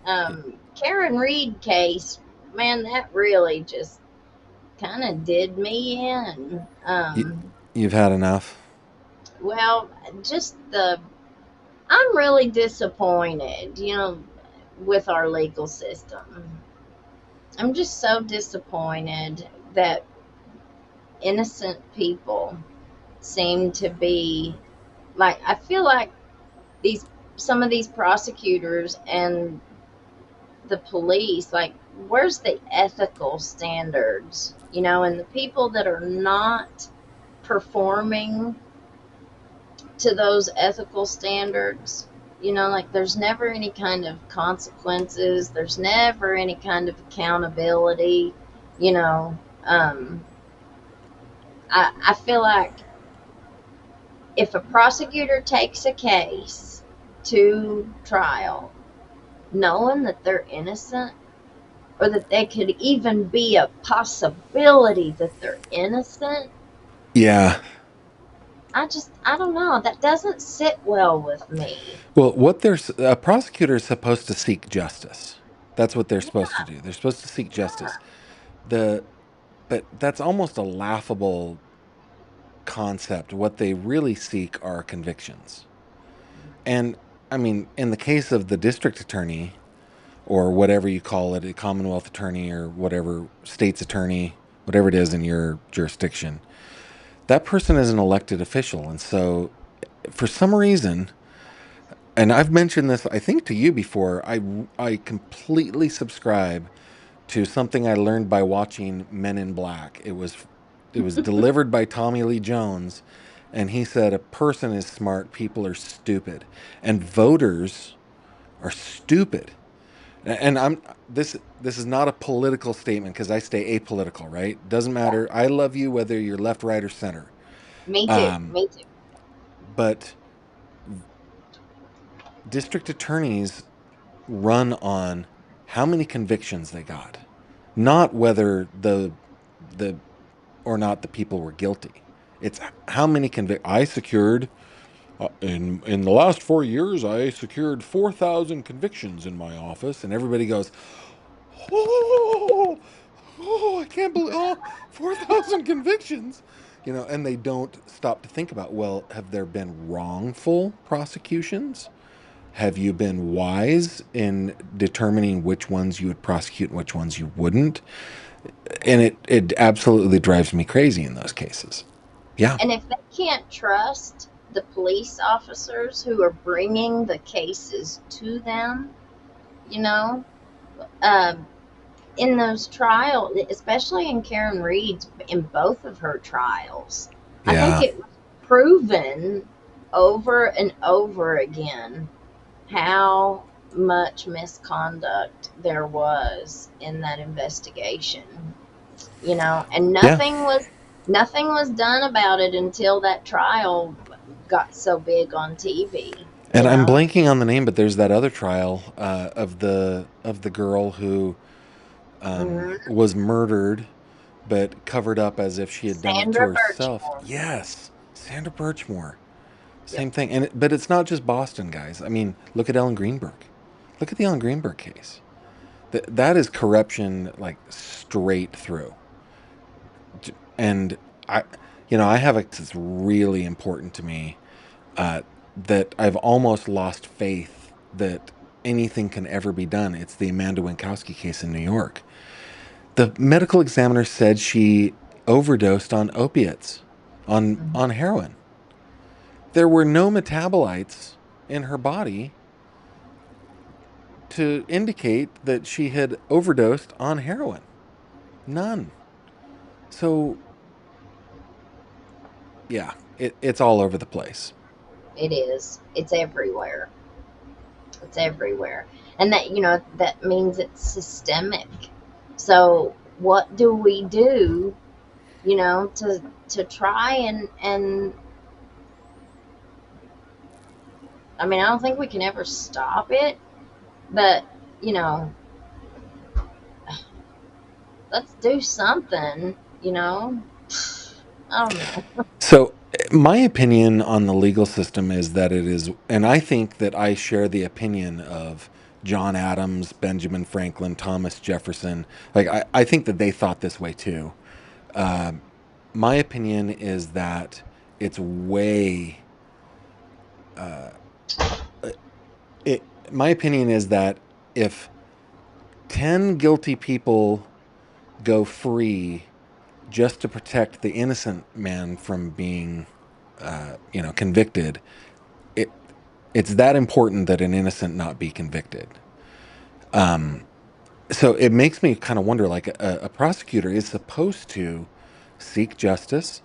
Karen Reed case, man, that really just kind of did me in. You, you've had enough. Well, just I'm really disappointed, with our legal system. I'm just so disappointed that innocent people seem to be like, I feel like these some of these prosecutors and the police, like, where's the ethical standards, and the people that are not performing to those ethical standards, like, there's never any kind of consequences, there's never any kind of accountability, you know um I feel like if a prosecutor takes a case to trial knowing that they're innocent, or that they could even be a possibility that they're innocent, Yeah. I don't know. That doesn't sit well with me. Well, a prosecutor is supposed to seek justice. That's what they're supposed to do. They're supposed to seek justice. The but that's almost a laughable concept. What they really seek are convictions. And I mean, in the case of the district attorney or whatever you call it, a Commonwealth attorney or whatever state's attorney, whatever it is in your jurisdiction, that person is an elected official. And so, for some reason, and I've mentioned this, I think, to you before, I completely subscribe to something I learned by watching Men in Black. It was delivered by Tommy Lee Jones, and he said, "A person is smart, people are stupid, and voters are stupid." And I'm this is not a political statement because I stay apolitical, right? Doesn't Yeah, matter. I love you whether you're left, right, or center. me too. Um, Me too. but district attorneys run on how many convictions they got, not whether the or not the people were guilty. It's how many I secured in the last 4 years. I secured 4,000 convictions in my office, and everybody goes, "Oh, oh, I can't believe 4,000 convictions." And they don't stop to think about, well, have there been wrongful prosecutions? Have you been wise in determining which ones you would prosecute and which ones you wouldn't? And it absolutely drives me crazy in those cases. Yeah. And if they can't trust the police officers who are bringing the cases to them, you know, um, in those trials, especially in Karen Reed's, in both of her trials, I think Yeah. it was proven over and over again how much misconduct there was in that investigation, and Yeah. nothing was done about it until that trial got so big on TV, And I'm blanking on the name, but there's that other trial of the girl who hmm was murdered, but covered up as if she had done it to Sandra herself. Birchmore. Yes, Sandra Birchmore. Yep. Same thing. But it's not just Boston, guys. I mean, look at Ellen Greenberg. Look at the Ellen Greenberg case. That is corruption, like, straight through. And I, I have it's really important to me, uh, that I've almost lost faith that anything can ever be done. It's the Amanda Winkowski case in New York. The medical examiner said she overdosed on opiates, on heroin. There were no metabolites in her body to indicate that she had overdosed on heroin. None. So, yeah, it's all over the place. It is. It's everywhere. It's everywhere. And that means it's systemic. So what do we do, to try and I mean, I don't think we can ever stop it, but you know, let's do something, I don't know. So, my opinion on the legal system is that it is, and I think that I share the opinion of John Adams, Benjamin Franklin, Thomas Jefferson. Like, I think that they thought this way too. Um, my opinion is that it's way, uh, my opinion is that if 10 guilty people go free just to protect the innocent man from being, convicted, it it's that important that an innocent not be convicted. Um, so it makes me kind of wonder, like, a prosecutor is supposed to seek justice.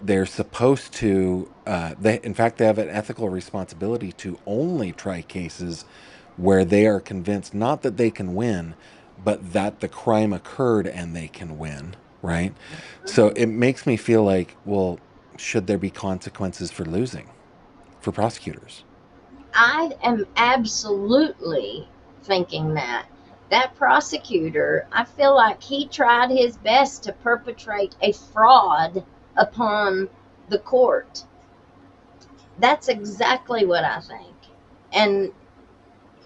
They're supposed to, in fact, they have an ethical responsibility to only try cases where they are convinced not that they can win, but that the crime occurred and they can win, right? So it makes me feel like, well, should there be consequences for losing for prosecutors? I am absolutely thinking that prosecutor, I feel like he tried his best to perpetrate a fraud upon the court. That's exactly what I think. And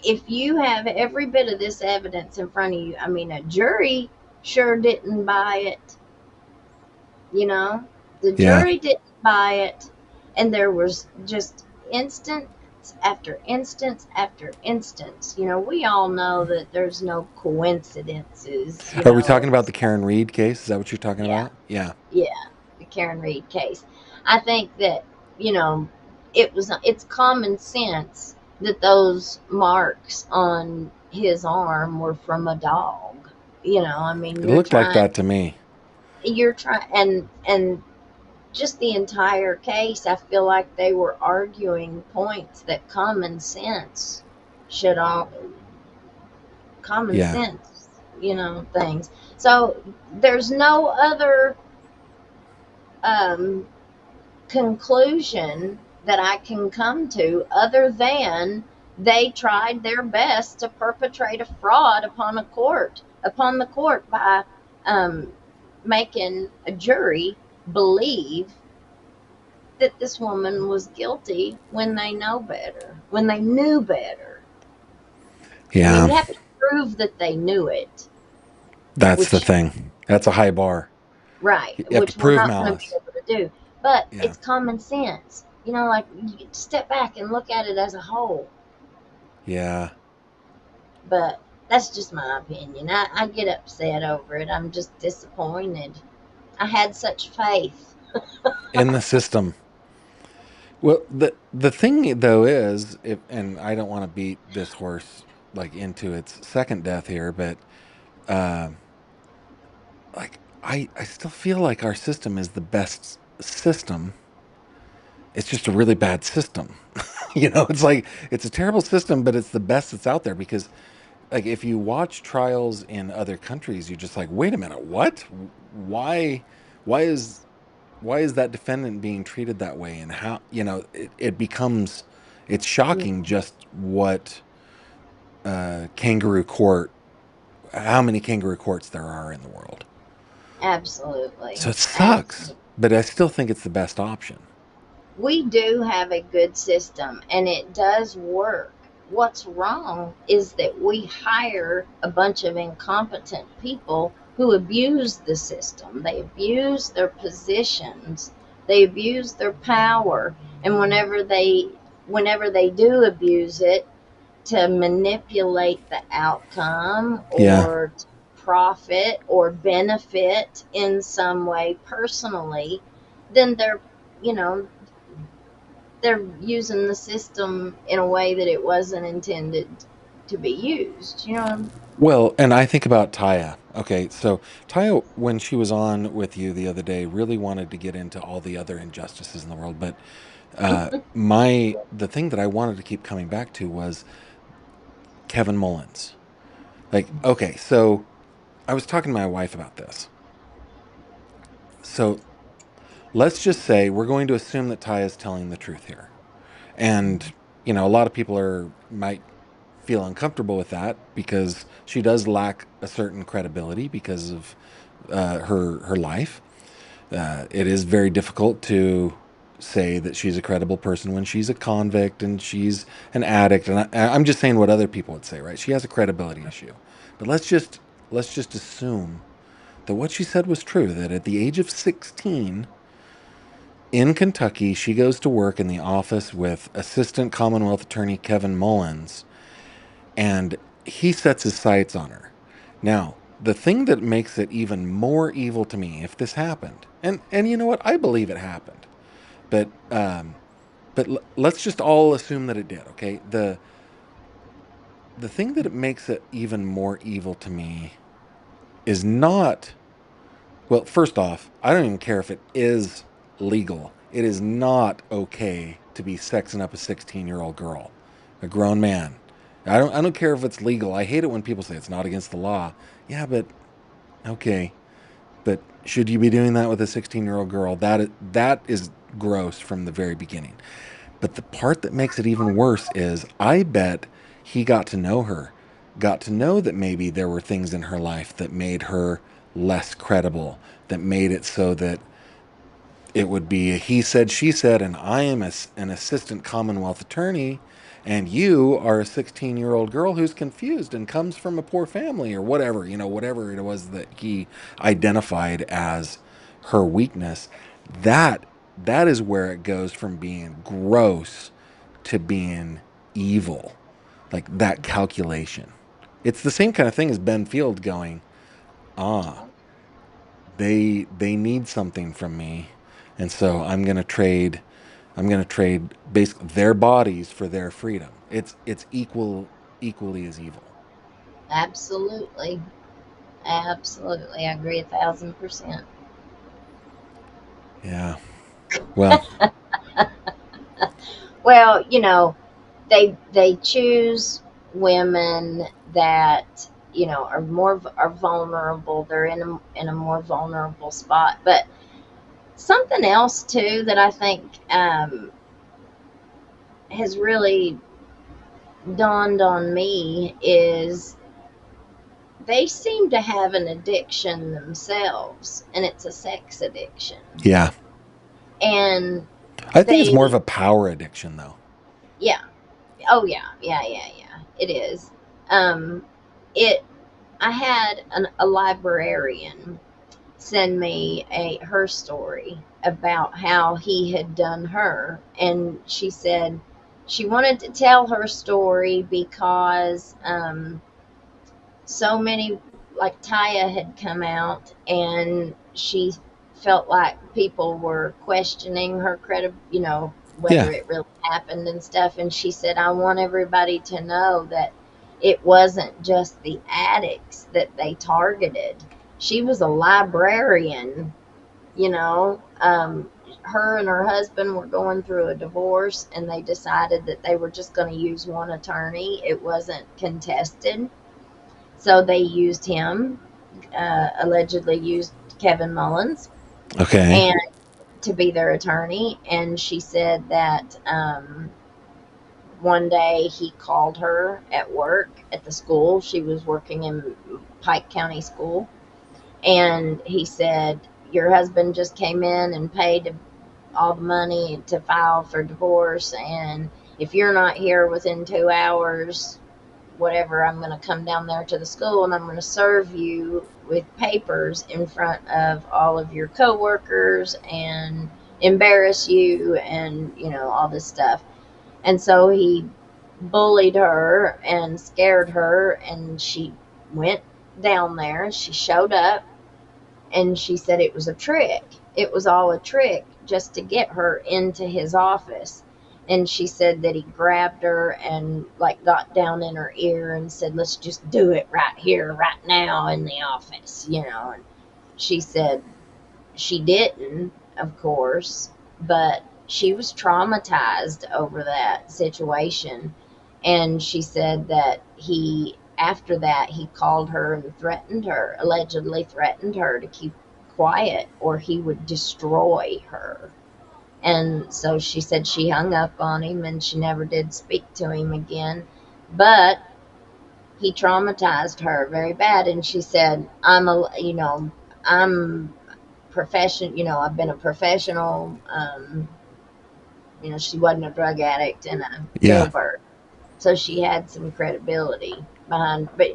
if you have every bit of this evidence in front of you, I mean, a jury sure didn't buy it, you know? The Yeah. jury didn't buy it. And there was just instance after instance after instance. We all know that there's no coincidences, Are we talking and about the stuff. Karen Reed case? Is that what you're talking Yeah, about? Yeah. yeah, the Karen Reed case. I think that, you know, it's common sense that those marks on his arm were from a dog. I mean, It looked like that to me. you're trying, and just the entire case, I feel like they were arguing points that should all common Yeah. sense, things. So there's no other um, conclusion that I can come to other than they tried their best to perpetrate a fraud upon the court by um, making a jury believe that this woman was guilty when they when they knew better. I mean, Yeah. you have to prove that they knew it, That's the which, thing. That's a high bar. right, You have to which we're prove not going to be malice. able to do. But Yeah. it's common sense. Like, you step back and look at it as a whole. Yeah. But that's just my opinion. I get upset over it. I'm just disappointed. I had such faith. In the system. Well, the thing though is, if and I don't want to beat this horse like into its second death here, but uh, like I still feel like our system is the best system. It's just a really bad system. It's like it's a terrible system, but it's the best that's out there because like if you watch trials in other countries, you're just like, wait a minute, what? Why? Why is why is that defendant being treated that way? And how it becomes it's shocking Mhm. just what kangaroo court how many kangaroo courts there are in the world. Absolutely. So it sucks, Absolutely. but I still think it's the best option. We do have a good system and it does work. What's wrong is that we hire a bunch of incompetent people who abuse the system. They abuse their positions, they abuse their power, and whenever they do abuse it to manipulate the outcome Yeah. or to profit or benefit in some way personally, then you know they're using the system in a way that it wasn't intended to be used. Well, and I think about Taya. Okay, so Taya, when she was on with you the other day, really wanted to get into all the other injustices in the world. But my the thing that I wanted to keep coming back to was Kevin Mullins. Like, okay, so I was talking to my wife about this. So let's just say we're going to assume that Taya is telling the truth here, and a lot of people might feel uncomfortable with that because she does lack a certain credibility because of her life. It is very difficult to say that she's a credible person when she's a convict and she's an addict. And I'm just saying what other people would say, right? She has a credibility issue. But let's just assume that what she said was true. That at the age of 16 in Kentucky, she goes to work in the office with Assistant Commonwealth Attorney Kevin Mullins, and he sets his sights on her. Now, the thing that makes it even more evil to me, if this happened, and you know what, I believe it happened, but let's just all assume that it did. Okay, the thing that it makes it even more evil to me is not well. First off, I don't even care if it is legal. It is not okay to be sexing up a 16-year-old girl, a grown man. I don't care if it's legal. I hate it when people say it's not against the law. Yeah, but okay. But should you be doing that with a 16-year-old girl? That is gross from the very beginning. But the part that makes it even worse is I bet he got to know her, got to know that maybe there were things in her life that made her less credible, that made it so that it would be a he said, she said, and I am an assistant Commonwealth attorney, and you are a 16-year-old girl who's confused and comes from a poor family or whatever, whatever it was that he identified as her weakness. That that is where it goes from being gross to being evil. Like that calculation. It's the same kind of thing as Ben Field going, ah, they need something from me, and so I'm gonna trade basically their bodies for their freedom. It's equally as evil. Absolutely. Absolutely. I agree 1,000%. Yeah. Well, Well, they choose women that are vulnerable. They're in a more vulnerable spot. But something else too that I think has really dawned on me is they seem to have an addiction themselves, and it's a sex addiction. yeah. And I think it's more of they, a power addiction though. yeah, oh yeah, yeah, yeah, yeah, it is. Um, it. I had a librarian send me her story about how he had done her, and she said she wanted to tell her story because so many, like Taya had come out, and she felt like people were questioning her Yeah. whether it really happened and stuff. And she said, I want everybody to know that it wasn't just the addicts that they targeted. She was a librarian, you know. Her and her husband were going through a divorce, and they decided that they were just going to use one attorney. It wasn't contested. So they used him, allegedly used Kevin Mullins, Okay. and to be their attorney. And she said that one day he called her at work at the school. She was working in Pike County School. And he said, your husband just came in and paid all the money to file for divorce. And if you're not here within 2 hours, whatever, I'm going to come down there to the school and I'm going to serve you with papers in front of all of your coworkers and embarrass you and, all this stuff. And so he bullied her and scared her, and she went down there. She showed up, and she said it was a trick. It was all a trick just to get her into his office. And she said that he grabbed her and like got down in her ear and said, let's just do it right here, right now in the office. And she said she didn't, of course, but she was traumatized over that situation. And she said that after that, he called her and threatened her, allegedly threatened her to keep quiet or he would destroy her. And so she said she hung up on him and she never did speak to him again. But he traumatized her very bad. And she said, I'm I've been a professional, she wasn't a drug addict and a Yeah. jailbird. So she had some credibility behind, but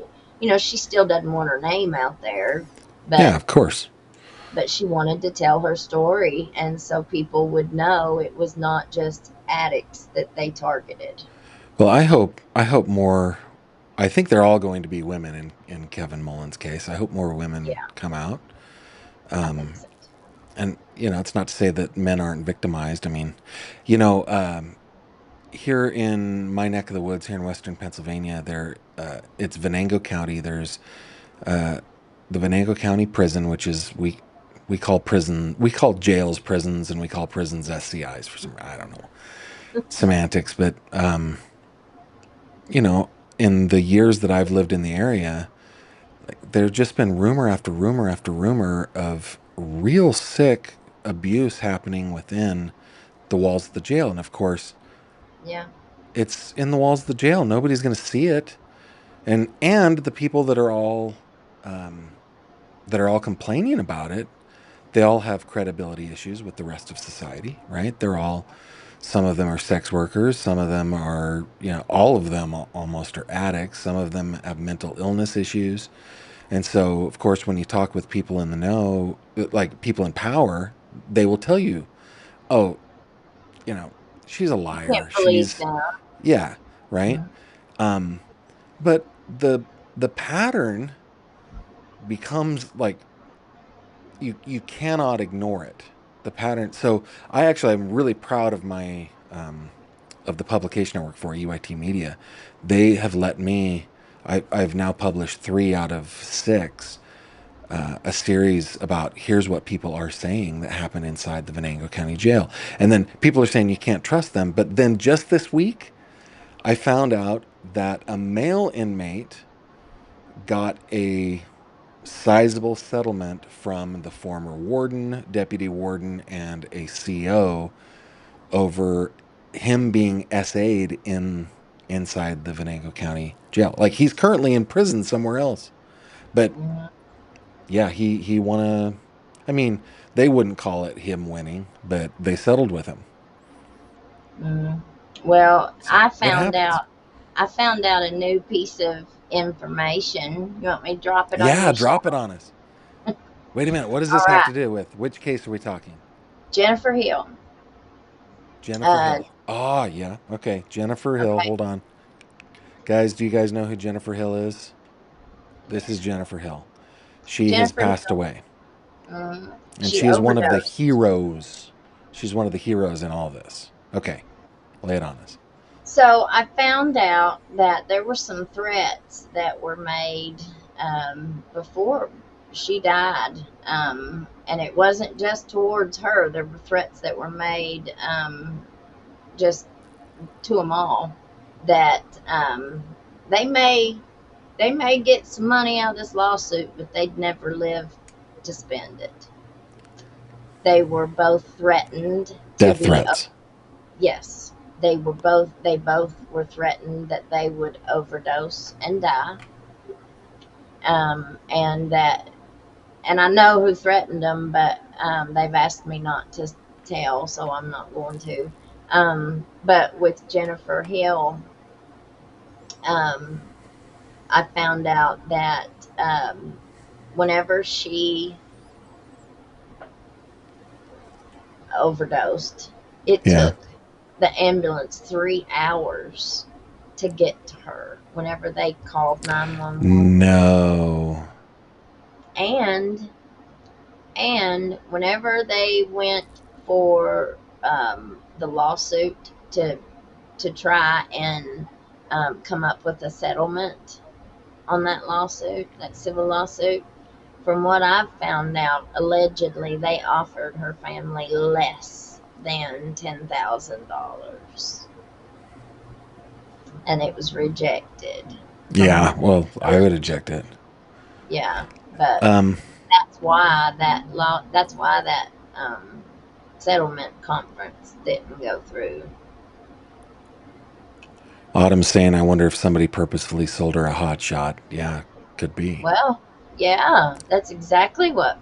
she still doesn't want her name out there, Yeah, but of course. she wanted to tell her story, and so people would know it was not just addicts that they targeted. Well, I hope more. I think they're all going to be women in Kevin Mullins' case. I hope more women Yeah, come out. I think so. And it's not to say that men aren't victimized. I mean, you know, here in my neck of the woods, here in Western Pennsylvania, it's Venango County. There's uh, the Venango County Prison, which is we call jails prisons, and we call prisons SCIs for some, I don't know, semantics, but you know, in the years that I've lived in the area, like, there's just been rumor after rumor after rumor of real sick abuse happening within the walls of the jail. And of course, Yeah, it's in the walls of the jail. Nobody's going to see it. And the people um, that are all complaining about it, they all have credibility issues with the rest of society, right? Some of them are sex workers. Some of them are, all of them almost are addicts. Some of them have mental illness issues. And so, of course, when you talk with people in the know, like people in power, they will tell you, oh, you know, she's a you liar. can't believe She's, that. yeah, right. Mhm. Um, but the pattern becomes like you cannot ignore it. The pattern. So I'm really proud of my of the publication I work for, UIT Media. They have let me. I've now published 3 out of 6, a series about here's what people are saying that happened inside the Venango County Jail. And then people are saying you can't trust them. But then just this week, I found out that a male inmate got a sizable settlement from the former warden, deputy warden, and a CO over him being SA'd inside the Venango County Jail. Like he's currently in prison somewhere else. But Mhm. yeah, he won a. I mean, they wouldn't call it him winning, but they settled with him. Mhm. Well, So it happens. I found out a new piece of information. You want me to drop it on Yeah, your drop it channel? on us. Wait a minute. What does All this have right, to do with? Which case are we talking? Jennifer Hill. Jennifer Uh, Hill. Oh, yeah. Okay. Jennifer Hill. okay, Hold on. Guys, do you guys know who Jennifer Hill is? This is yes, Jennifer Hill. She has Jennifer passed Hill. away. And She she is one of the overdosed. heroes. She's one of the heroes in all this. Okay, lay it on us. So I found out that there were some threats that were made before she died. And it wasn't just towards her. There were threats that were made just to them all that they may they may get some money out of this lawsuit, but they'd never live to spend it. They were both threatened to Death be, threats. yes, they both were threatened that they would overdose and die. And that, and I know who threatened them, but they've asked me not to tell, so I'm not going to. But with Jennifer Hill, um, I found out that whenever she overdosed, it Yeah. took the ambulance 3 hours to get to her whenever they called 911. No. And whenever they went for the lawsuit to try and come up with a settlement on that lawsuit, that civil lawsuit, from what I've found out, allegedly they offered her family less than $10,000, and it was rejected. From Yeah. what, Well, I would eject it. yeah, but Um, that's why that settlement conference didn't go through. Autumn's saying, I wonder if somebody purposefully sold her a hot shot. Yeah, could be. Well, yeah, that's exactly what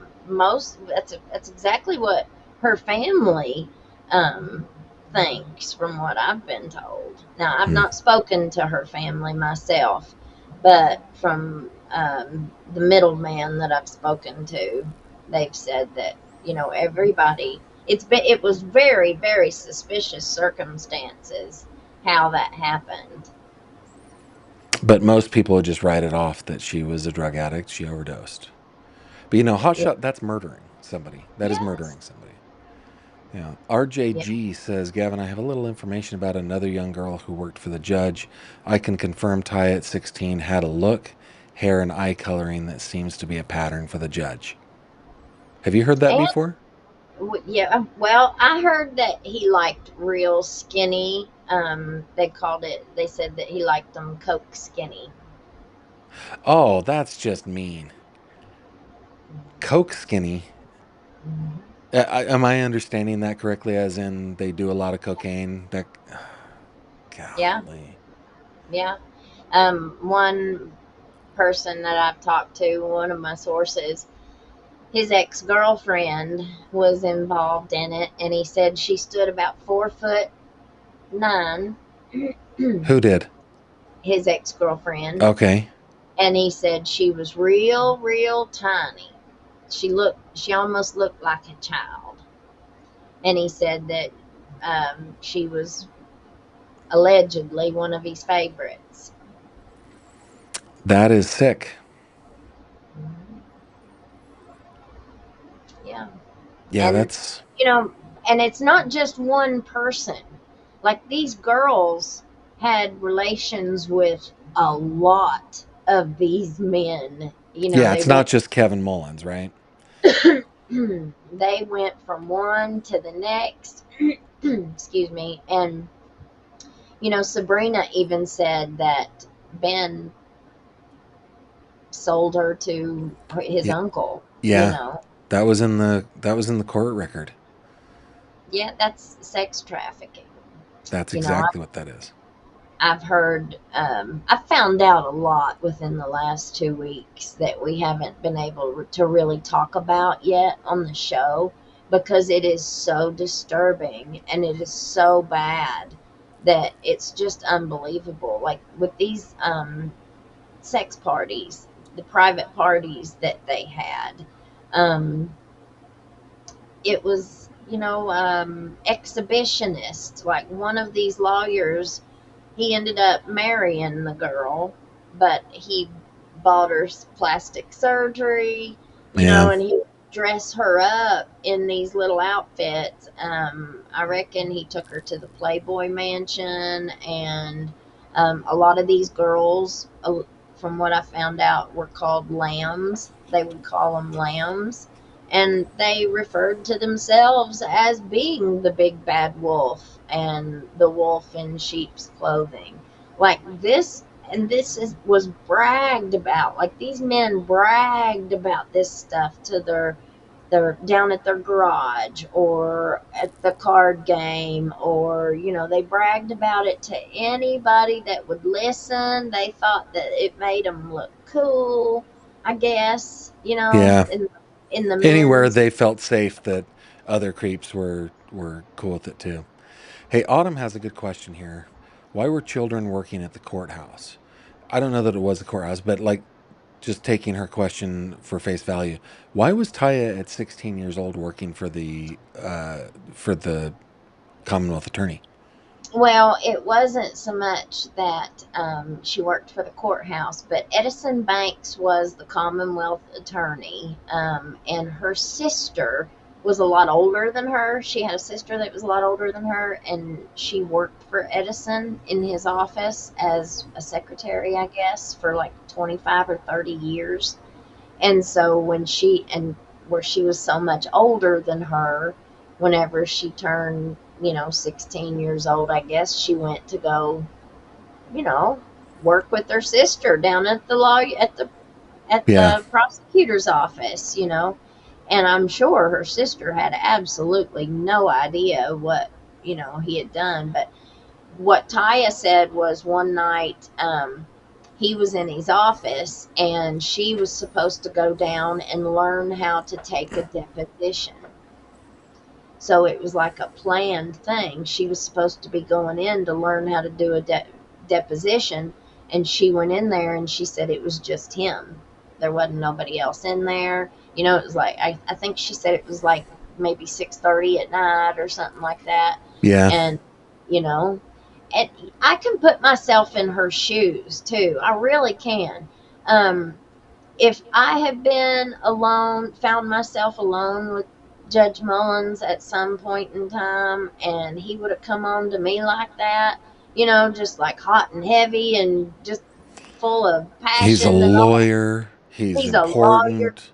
that's exactly what her family um, thinks, from what I've been told. Now, I've Hmm. not spoken to her family myself, but from the middleman that I've spoken to, they've said that everybody. It was very very suspicious circumstances how that happened. But most people would just write it off that she was a drug addict. She overdosed. But hot Yeah. shot, that's murdering somebody. That is Yes. murdering somebody. Yeah. Yeah. RJG says, Gavin, I have a little information about another young girl who worked for the judge. I can confirm Ty at 16 had a look, hair, and eye coloring that seems to be a pattern for the judge. Have you heard that And before? yeah, well, I heard that he liked real skinny. They said that he liked them Coke skinny. Oh, that's just mean. Coke skinny. Mhm. Am I understanding that correctly? As in, they do a lot of cocaine. That, Yeah, golly, yeah. One person that I've talked to, one of my sources, his ex girlfriend was involved in it, and he said she stood about 4'9". who did? His ex girlfriend, Okay, and he said she was real, real tiny. She almost looked like a child. And he said that she was allegedly one of his favorites. that is sick. Mhm. Yeah. Yeah, And, that's you know, and it's not just one person. Like, these girls had relations with a lot of these men. yeah. They It's not went just Kevin Mullins, right? they went from one to the next. Excuse me. And Sabrina even said that Ben sold her to his Yeah, uncle. you yeah. know That was in the court record. yeah, that's sex trafficking. That's you know I, exactly what that is. I've heard, I found out a lot within the last 2 weeks that we haven't been able to really talk about yet on the show, because it is so disturbing and it is so bad that it's just unbelievable, like with these sex parties, the private parties that they had. Um, it was, exhibitionist. Like, one of these lawyers, he ended up marrying the girl, but he bought her plastic surgery, Yeah, and he dress her up in these little outfits. I reckon he took her to the Playboy Mansion, and a lot of these girls, from what I found out, were called lambs. They would call them lambs, and they referred to themselves as being the big bad wolf and the wolf in sheep's clothing. Like this, and this was bragged about. Like these men bragged about this stuff to their down at their garage or at the card game, or they bragged about it to anybody that would listen. They thought that it made them look cool, I guess, Yeah. in the Anywhere men's. they felt safe that other creeps were cool with it too. Hey, Autumn has a good question here. Why were children working at the courthouse? I don't know that it was the courthouse, but like just taking her question for face value, why was Taya at 16 years old working for the Commonwealth Attorney? Well, it wasn't so much that she worked for the courthouse, but Edison Banks was the Commonwealth attorney, and her sister was a lot older than her. She had a sister that was a lot older than her, and she worked for Edison in his office as a secretary, I guess, for like 25 or 30 years. And so where she was so much older than her, whenever she turned, 16 years old, I guess she went to go, you know, work with her sister down at the law at Yeah, the prosecutor's office. And I'm sure her sister had absolutely no idea what, he had done. But what Taya said was one night, he was in his office and she was supposed to go down and learn how to take a deposition. So it was like a planned thing. She was supposed to be going in to learn how to do a deposition, and she went in there and she said it was just him. There wasn't nobody else in there. It was like I think she said it was like maybe 6:30 at night or something like that. yeah. And you know, and I can put myself in her shoes too. I really can. Um, if I had been alone, found myself alone with Judge Mullins at some point in time, and he would have come on to me like that, just like hot and heavy and just full of He's a passion and all. lawyer. He's He's a lawyer. important.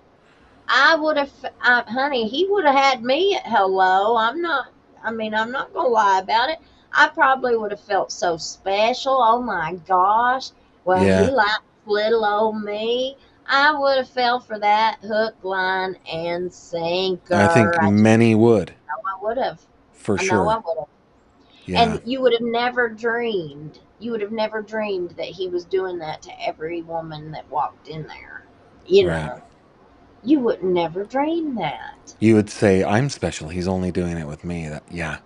I would have, honey, he would have had me at hello. I'm not going to lie about it. I probably would have felt so special. Oh my gosh. Well, he Yeah. likes little old me. I would have fell for that hook, line, and I think sinker. I just many would, know I would have. for I know I sure. would have. Yeah. And you would have never dreamed that he was doing that to every woman that walked in there. You Right. know, you would never dream that. You would say, I'm special. He's only doing it with me. Yeah.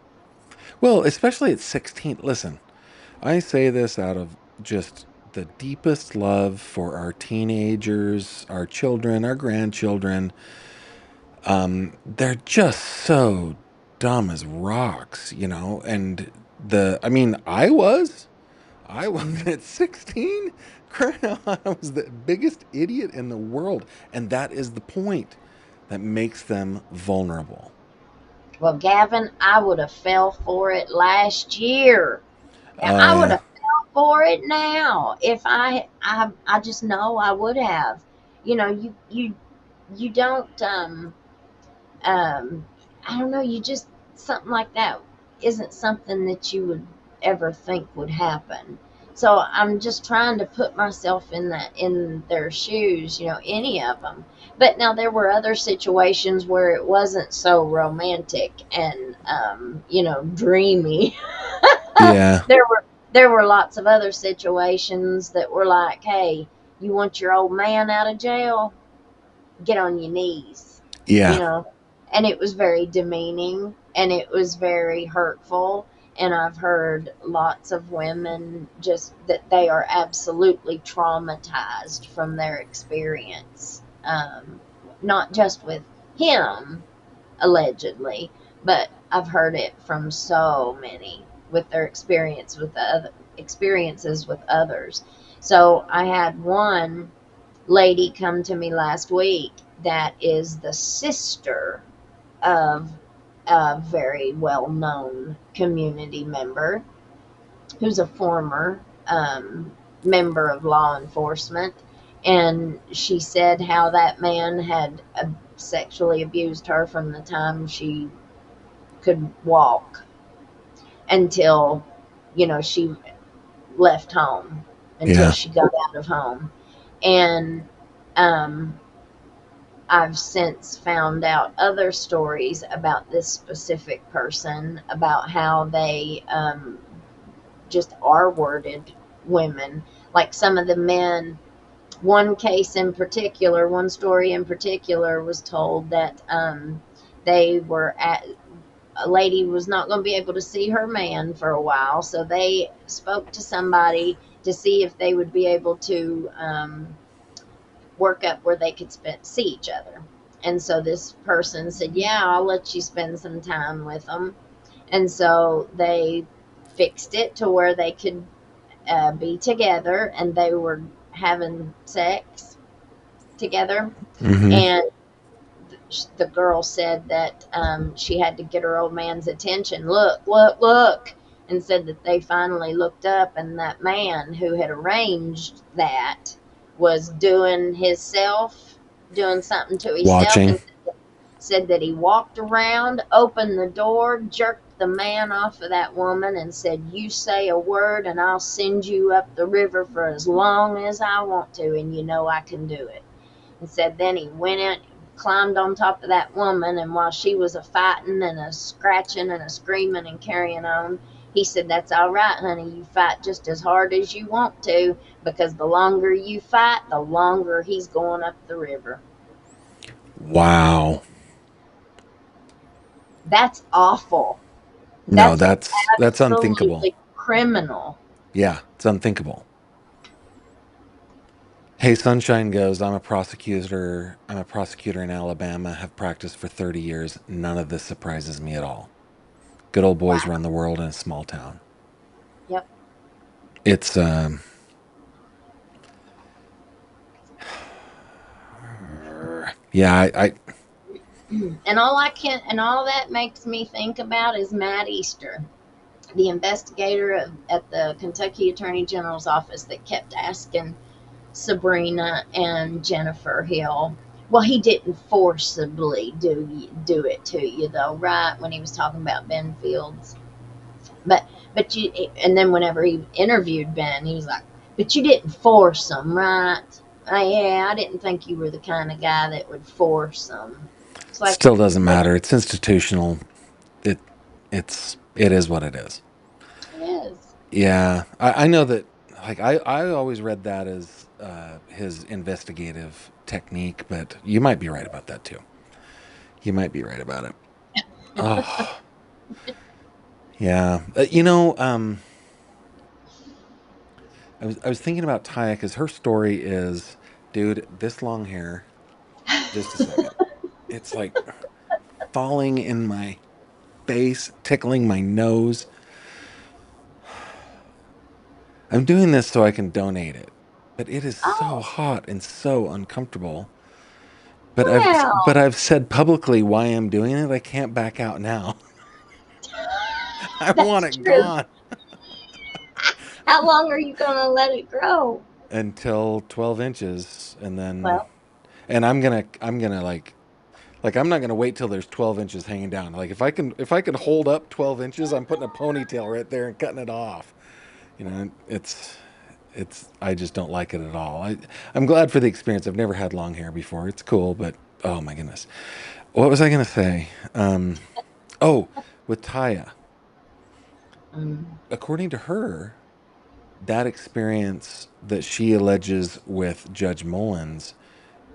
Well, especially at 16. Listen, I say this out of just the deepest love for our teenagers, our children, our grandchildren. They're just so dumb as rocks, And I mean, I was at 16. I was the biggest idiot in the world. And that is the point that makes them vulnerable. Well, Gavin, I would have fell for it last year. Oh, I would yeah. have fell for it now if I just know I would have. You don't um I don't know, you just something like that isn't something that you would ever think would happen. So I'm just trying to put myself in their shoes, any of them. But now there were other situations where it wasn't so romantic and dreamy. Yeah. There were lots of other situations that were like, hey, you want your old man out of jail? Get on your knees, you Yeah. know. And it was very demeaning and it was very hurtful. And I've heard lots of women just that they are absolutely traumatized from their experience. Not just with him, allegedly, but I've heard it from so many with their experiences with others. So I had one lady come to me last week that is the sister of a very well known community member who's a former member of law enforcement. And she said how that man had sexually abused her from the time she could walk until, she left home, until Yeah. she got out of home. And um, I've since found out other stories about this specific person, about how they just R worded women. Like some of the men, one case in particular, one story in particular was told that they were at, a lady was not going to be able to see her man for a while, so they spoke to somebody to see if they would be able to work up where they could see each other. And so this person said, "Yeah, I'll let you spend some time with them." And so they fixed it to where they could be together, and they were having sex together. Hmm. And the girl said that she had to get her old man's attention. Look, look, look. And said that they finally looked up, and that man who had arranged that was doing something to himself, Watching. and said that he walked around, opened the door, jerked the man off of that woman, and said, "You say a word, and I'll send you up the river for as long as I want to, and I can do it." And said then he went in, climbed on top of that woman, and while she was a fighting and a scratching and a screaming and carrying on, he said, "That's all right, honey. You fight just as hard as you want to, because the longer you fight, the longer he's going up the river." Wow. That's awful. No, That's that's unthinkable. absolutely criminal. Yeah, it's unthinkable. Hey, Sunshine goes, I'm a prosecutor. I'm a prosecutor in Alabama, have practiced for 30 years. None of this surprises me at all. Good old boys run Wow. the world in a small town. Yep. It's yeah, And all that makes me think about is Matt Easter, the investigator at the Kentucky Attorney General's office that kept asking Sabrina and Jennifer Hill. Well, he didn't forcibly do it to you though, right? When he was talking about Ben Fields, but you, and then whenever he interviewed Ben, he was like, "But you didn't force them, right?" Yeah, I didn't think you were the kind of guy that would force them. It's like, still doesn't matter. It's institutional. It it is what it is. it is. Yeah, I know that. Like I always read that as his investigative technique, but you might be right about that too. You might be right about it. Oh, yeah. I was thinking about Taya because her story is, dude, this long hair. Just a second. It's like falling in my face, tickling my nose. I'm doing this so I can donate it, but it is so Oh, hot and so uncomfortable. But well, I've said publicly why I'm doing it. I can't back out now. I want that's it true. gone How long are you gonna let it grow? until 12 inches, and then Well, I'm gonna like I'm not gonna wait till there's 12 inches hanging down. Like if I can hold up 12 inches, I'm putting a ponytail right there and cutting it off. It's I just don't like it at all. I'm glad for the experience. I've never had long hair before. It's cool, but oh my goodness. What was I gonna say? Oh, with Taya. mm, According to her, that experience that she alleges with Judge Mullins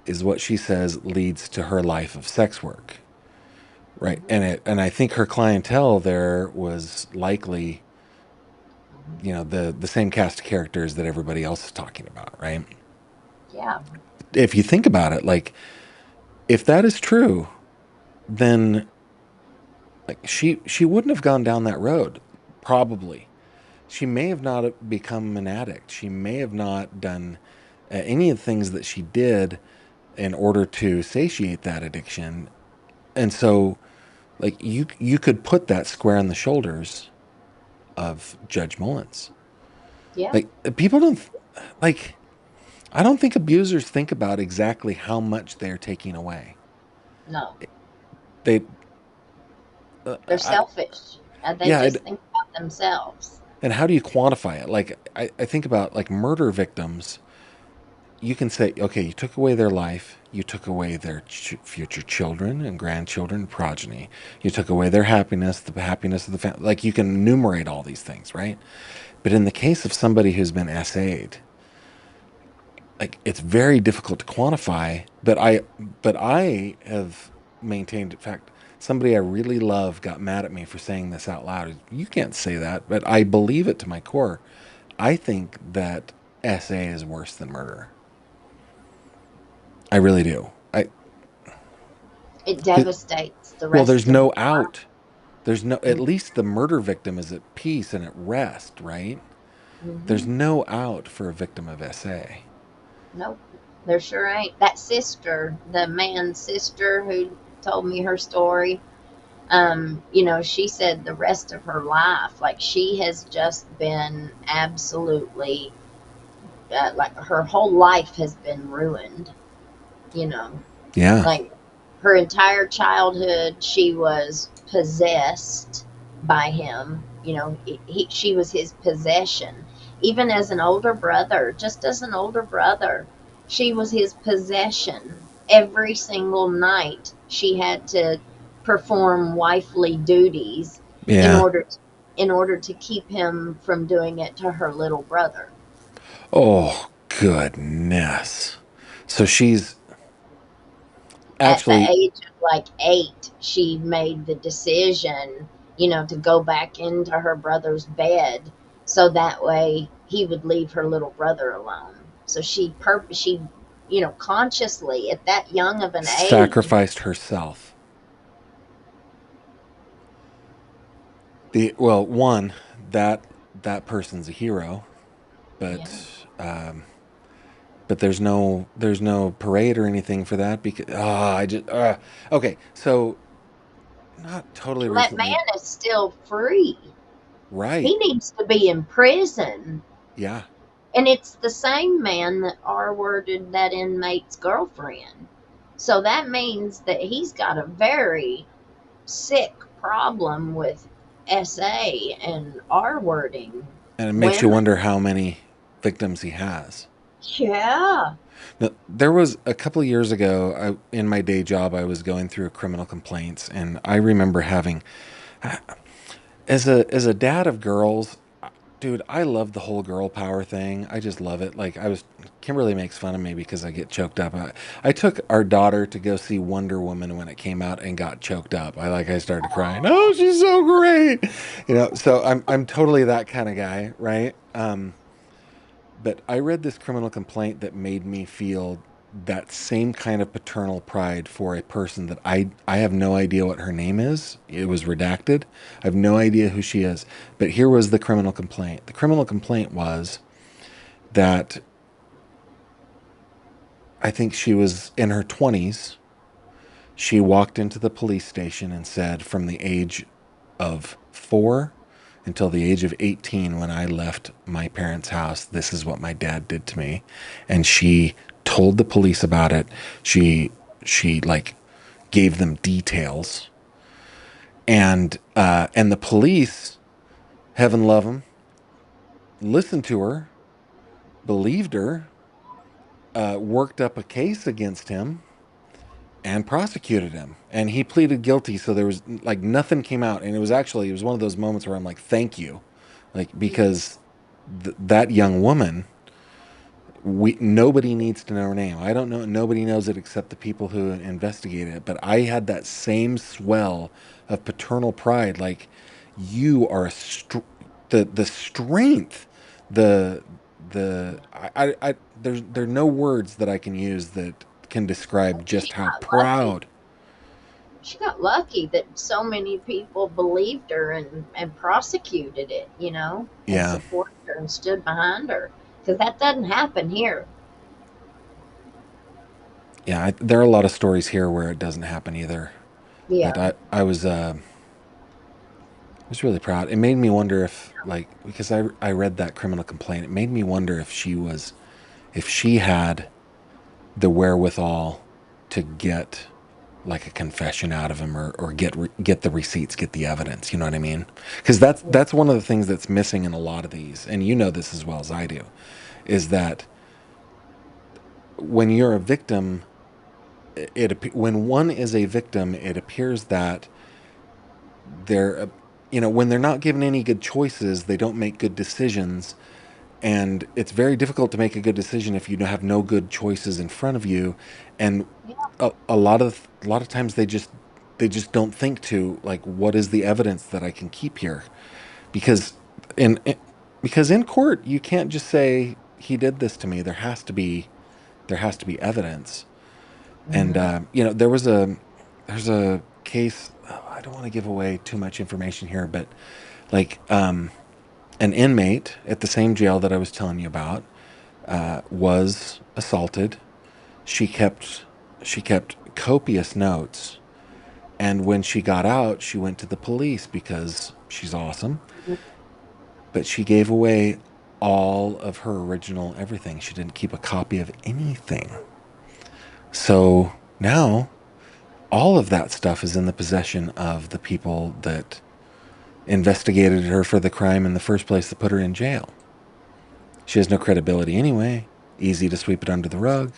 is what she says leads to her life of sex work. Right. And I think her clientele there was likely, the same cast of characters that everybody else is talking about, right? yeah, If you think about it, like if that is true, then like she wouldn't have gone down that road, probably. She may have not become an addict. She may have not done any of the things that she did in order to satiate that addiction. And so, like, you could put that square on the shoulders of Judge Mullins. Yeah. Like, people don't like. I don't think abusers think about exactly how much they're taking away. No, They, they're I, selfish. They yeah, just think about themselves. and how do you quantify it? Like, I think about like murder victims. You can say, okay, you took away their life, you took away their future children and grandchildren, and progeny, you took away their happiness, the happiness of the family. Like, you can enumerate all these things, right? But in the case of somebody who's been SA'd, like, it's very difficult to quantify. But I have maintained, in fact, somebody I really love got mad at me for saying this out loud. You can't say that, but I believe it to my core. I think that SA is worse than murder. I really do. It 'Cause- devastates the well, there's rest of no your out. There's no, at life. least the murder victim is at peace and at rest, right? There's Mm-hmm. no out for a victim of SA. Nope, there sure ain't. That sister, the man's sister who told me her story, she said the rest of her life, like she has just been absolutely, like her whole life has been ruined, you know. Yeah. Like her entire childhood, she was possessed by him. She was his possession. Even as an older brother, just as an older brother, she was his possession. Every single night, she had to perform wifely duties in Yeah. order in order to keep him from doing it to her little brother. Oh, goodness. So she's At the actually, age of like 8, she made the decision, to go back into her brother's bed so that way he would leave her little brother alone. So she, consciously at that young of an age. sacrificed herself. Well, one, that person's a hero, Yeah. um, but there's no parade or anything for that because I just okay. So not totally And that recently, man is still free. right? He needs to be in prison. Yeah, And it's the same man that R worded that inmate's girlfriend. So that means that he's got a very sick problem with SA and R wording and it makes you women. wonder how many victims he has. Yeah. Now, there was a couple of years ago, in my day job, I was going through criminal complaints, and I remember having, as a dad of girls, dude, I love the whole girl power thing. I just love it. Like, Kimberly makes fun of me because I get choked up. I took our daughter to go see Wonder Woman when it came out and got choked up. I started crying. Oh, she's so great, So I'm totally that kind of guy, right? But I read this criminal complaint that made me feel that same kind of paternal pride for a person that I have no idea what her name is. It was redacted. I have no idea who she is. But here was the criminal complaint. The criminal complaint was that I think she was in her 20s. She walked into the police station and said, from the age of 4 until the age of 18, when I left my parents' house, this is what my dad did to me. And she told the police about it. She like gave them details. And the police, heaven love them, listened to her, believed her, worked up a case against him, and prosecuted him, and he pleaded guilty. So there was like nothing came out, and it was one of those moments where I'm like, thank you, like, because that young woman, we nobody needs to know her name. I don't know, nobody knows it except the people who investigated it. But I had that same swell of paternal pride, like, you are the strength, the there are no words that I can use that can describe She just how got lucky. proud. She got lucky that so many people believed her and prosecuted it, and Yeah. supported her and stood behind her. Because that doesn't happen here. Yeah, there are a lot of stories here where it doesn't happen either. But Yeah. I was really proud. It made me wonder if, like, because I read that criminal complaint, it made me wonder if she had the wherewithal to get like a confession out of him, or get the receipts, get the evidence. You know what I mean? Because that's one of the things that's missing in a lot of these, and you know this as well as I do, is that when you're a victim, when one is a victim, it appears that they're when they're not given any good choices, they don't make good decisions. And it's very difficult to make a good decision if you have no good choices in front of you. And Yeah. a lot of times they just don't think to, like, what is the evidence that I can keep here? Because in because in court you can't just say he did this to me. There has to be evidence. And Hmm. there's a case. Oh, I don't want to give away too much information here, but like, an inmate at the same jail that I was telling you about was assaulted. She kept copious notes, and when she got out, she went to the police because she's awesome. But she gave away all of her original everything. She didn't keep a copy of anything. So now all of that stuff is in the possession of the people that investigated her for the crime in the first place that put her in jail. She has no credibility anyway. Easy to sweep it under the rug,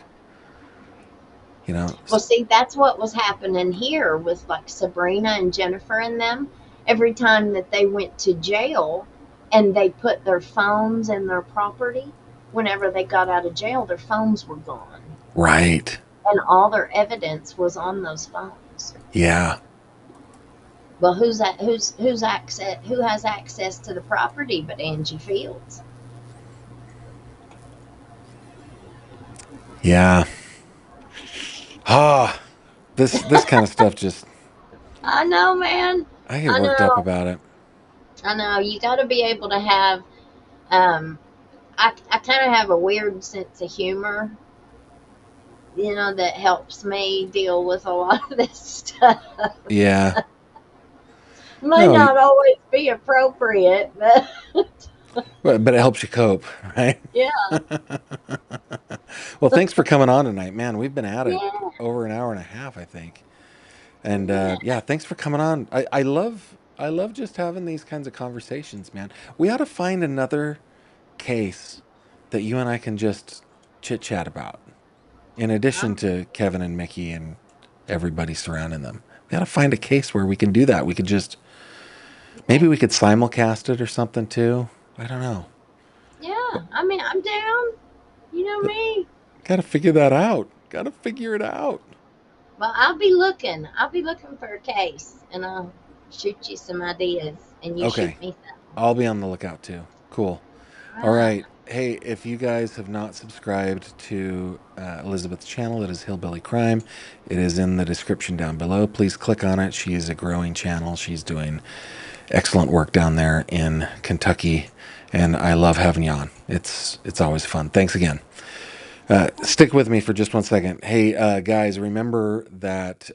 you know. Well, see, that's what was happening here with like Sabrina and Jennifer and them. Every time that they went to jail and they put their phones in their property, whenever they got out of jail, their phones were gone. Right. And all their evidence was on those phones. Yeah. Well, who has access to the property but Angie Fields? Yeah. Ah, this kind of stuff just, I know, man. I get I worked up know. about it. I know. You got to be able to have. Um, I kind of have a weird sense of humor, that helps me deal with a lot of this stuff. Yeah. May No, not always be appropriate, but but it helps you cope, right? yeah, Well, thanks for coming on tonight, man. We've been at it yeah, over an hour and a half, I think. And yeah. yeah, thanks for coming on. I love just having these kinds of conversations, man. We ought to find another case that you and I can just chit chat about, in addition Um, to Kevin and Mickey and everybody surrounding them. We ought to find a case where we can do that. We could just, maybe okay. we could simulcast it or something too. I don't know. Yeah, I mean, I'm down. You know me. Got to figure that out. Got to figure it out. Well, I'll be looking. I'll be looking for a case, and I'll shoot you some ideas, and you shoot Okay. me some. I'll be on the lookout too. Cool. All All right. right. Hey, if you guys have not subscribed to Elizabeth's channel, it is Hillbilly Crime. It is in the description down below. Please click on it. She is a growing channel. She's doing excellent work down there in Kentucky, and I love having you on. It's always fun. Thanks again. Stick with me for just one second. Hey, guys, remember that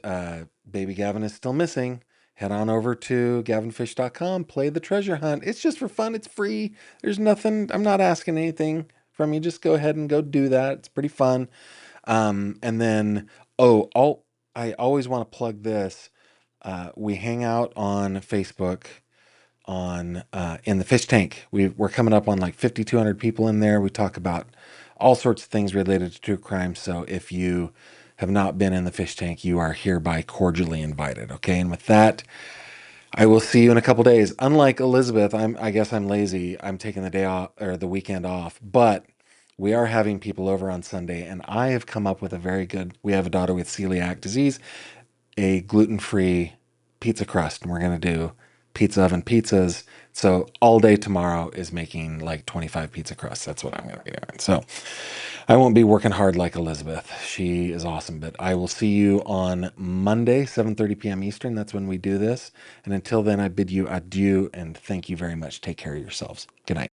Baby Gavin is still missing. Head on over to gavinfish.com, play the treasure hunt. It's just for fun, it's free. There's nothing, I'm not asking anything from you. Just go ahead and go do that. It's pretty fun. And then, I always want to plug this. We hang out on Facebook on in the fish tank. We're coming up on like 5,200 people in there. We talk about all sorts of things related to true crime. So if you have not been in the fish tank, you are hereby cordially invited. Okay, and with that, I will see you in a couple days. Unlike Elizabeth, I guess I'm lazy. I'm taking the day off, or the weekend off, but we are having people over on Sunday, and I have come up with a very good. We have a daughter with celiac disease, a gluten-free pizza crust, and we're going to do pizza oven pizzas. So all day tomorrow is making like 25 pizza crusts. That's what I'm going to be doing. So I won't be working hard like Elizabeth. She is awesome. But I will see you on Monday, 7:30 p.m. Eastern. That's when we do this. And until then, I bid you adieu and thank you very much. Take care of yourselves. Good night.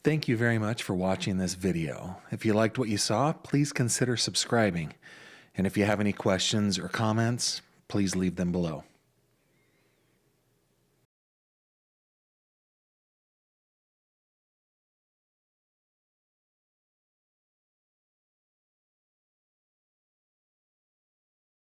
Thank you very much for watching this video. If you liked what you saw, please consider subscribing. And if you have any questions or comments, please leave them below.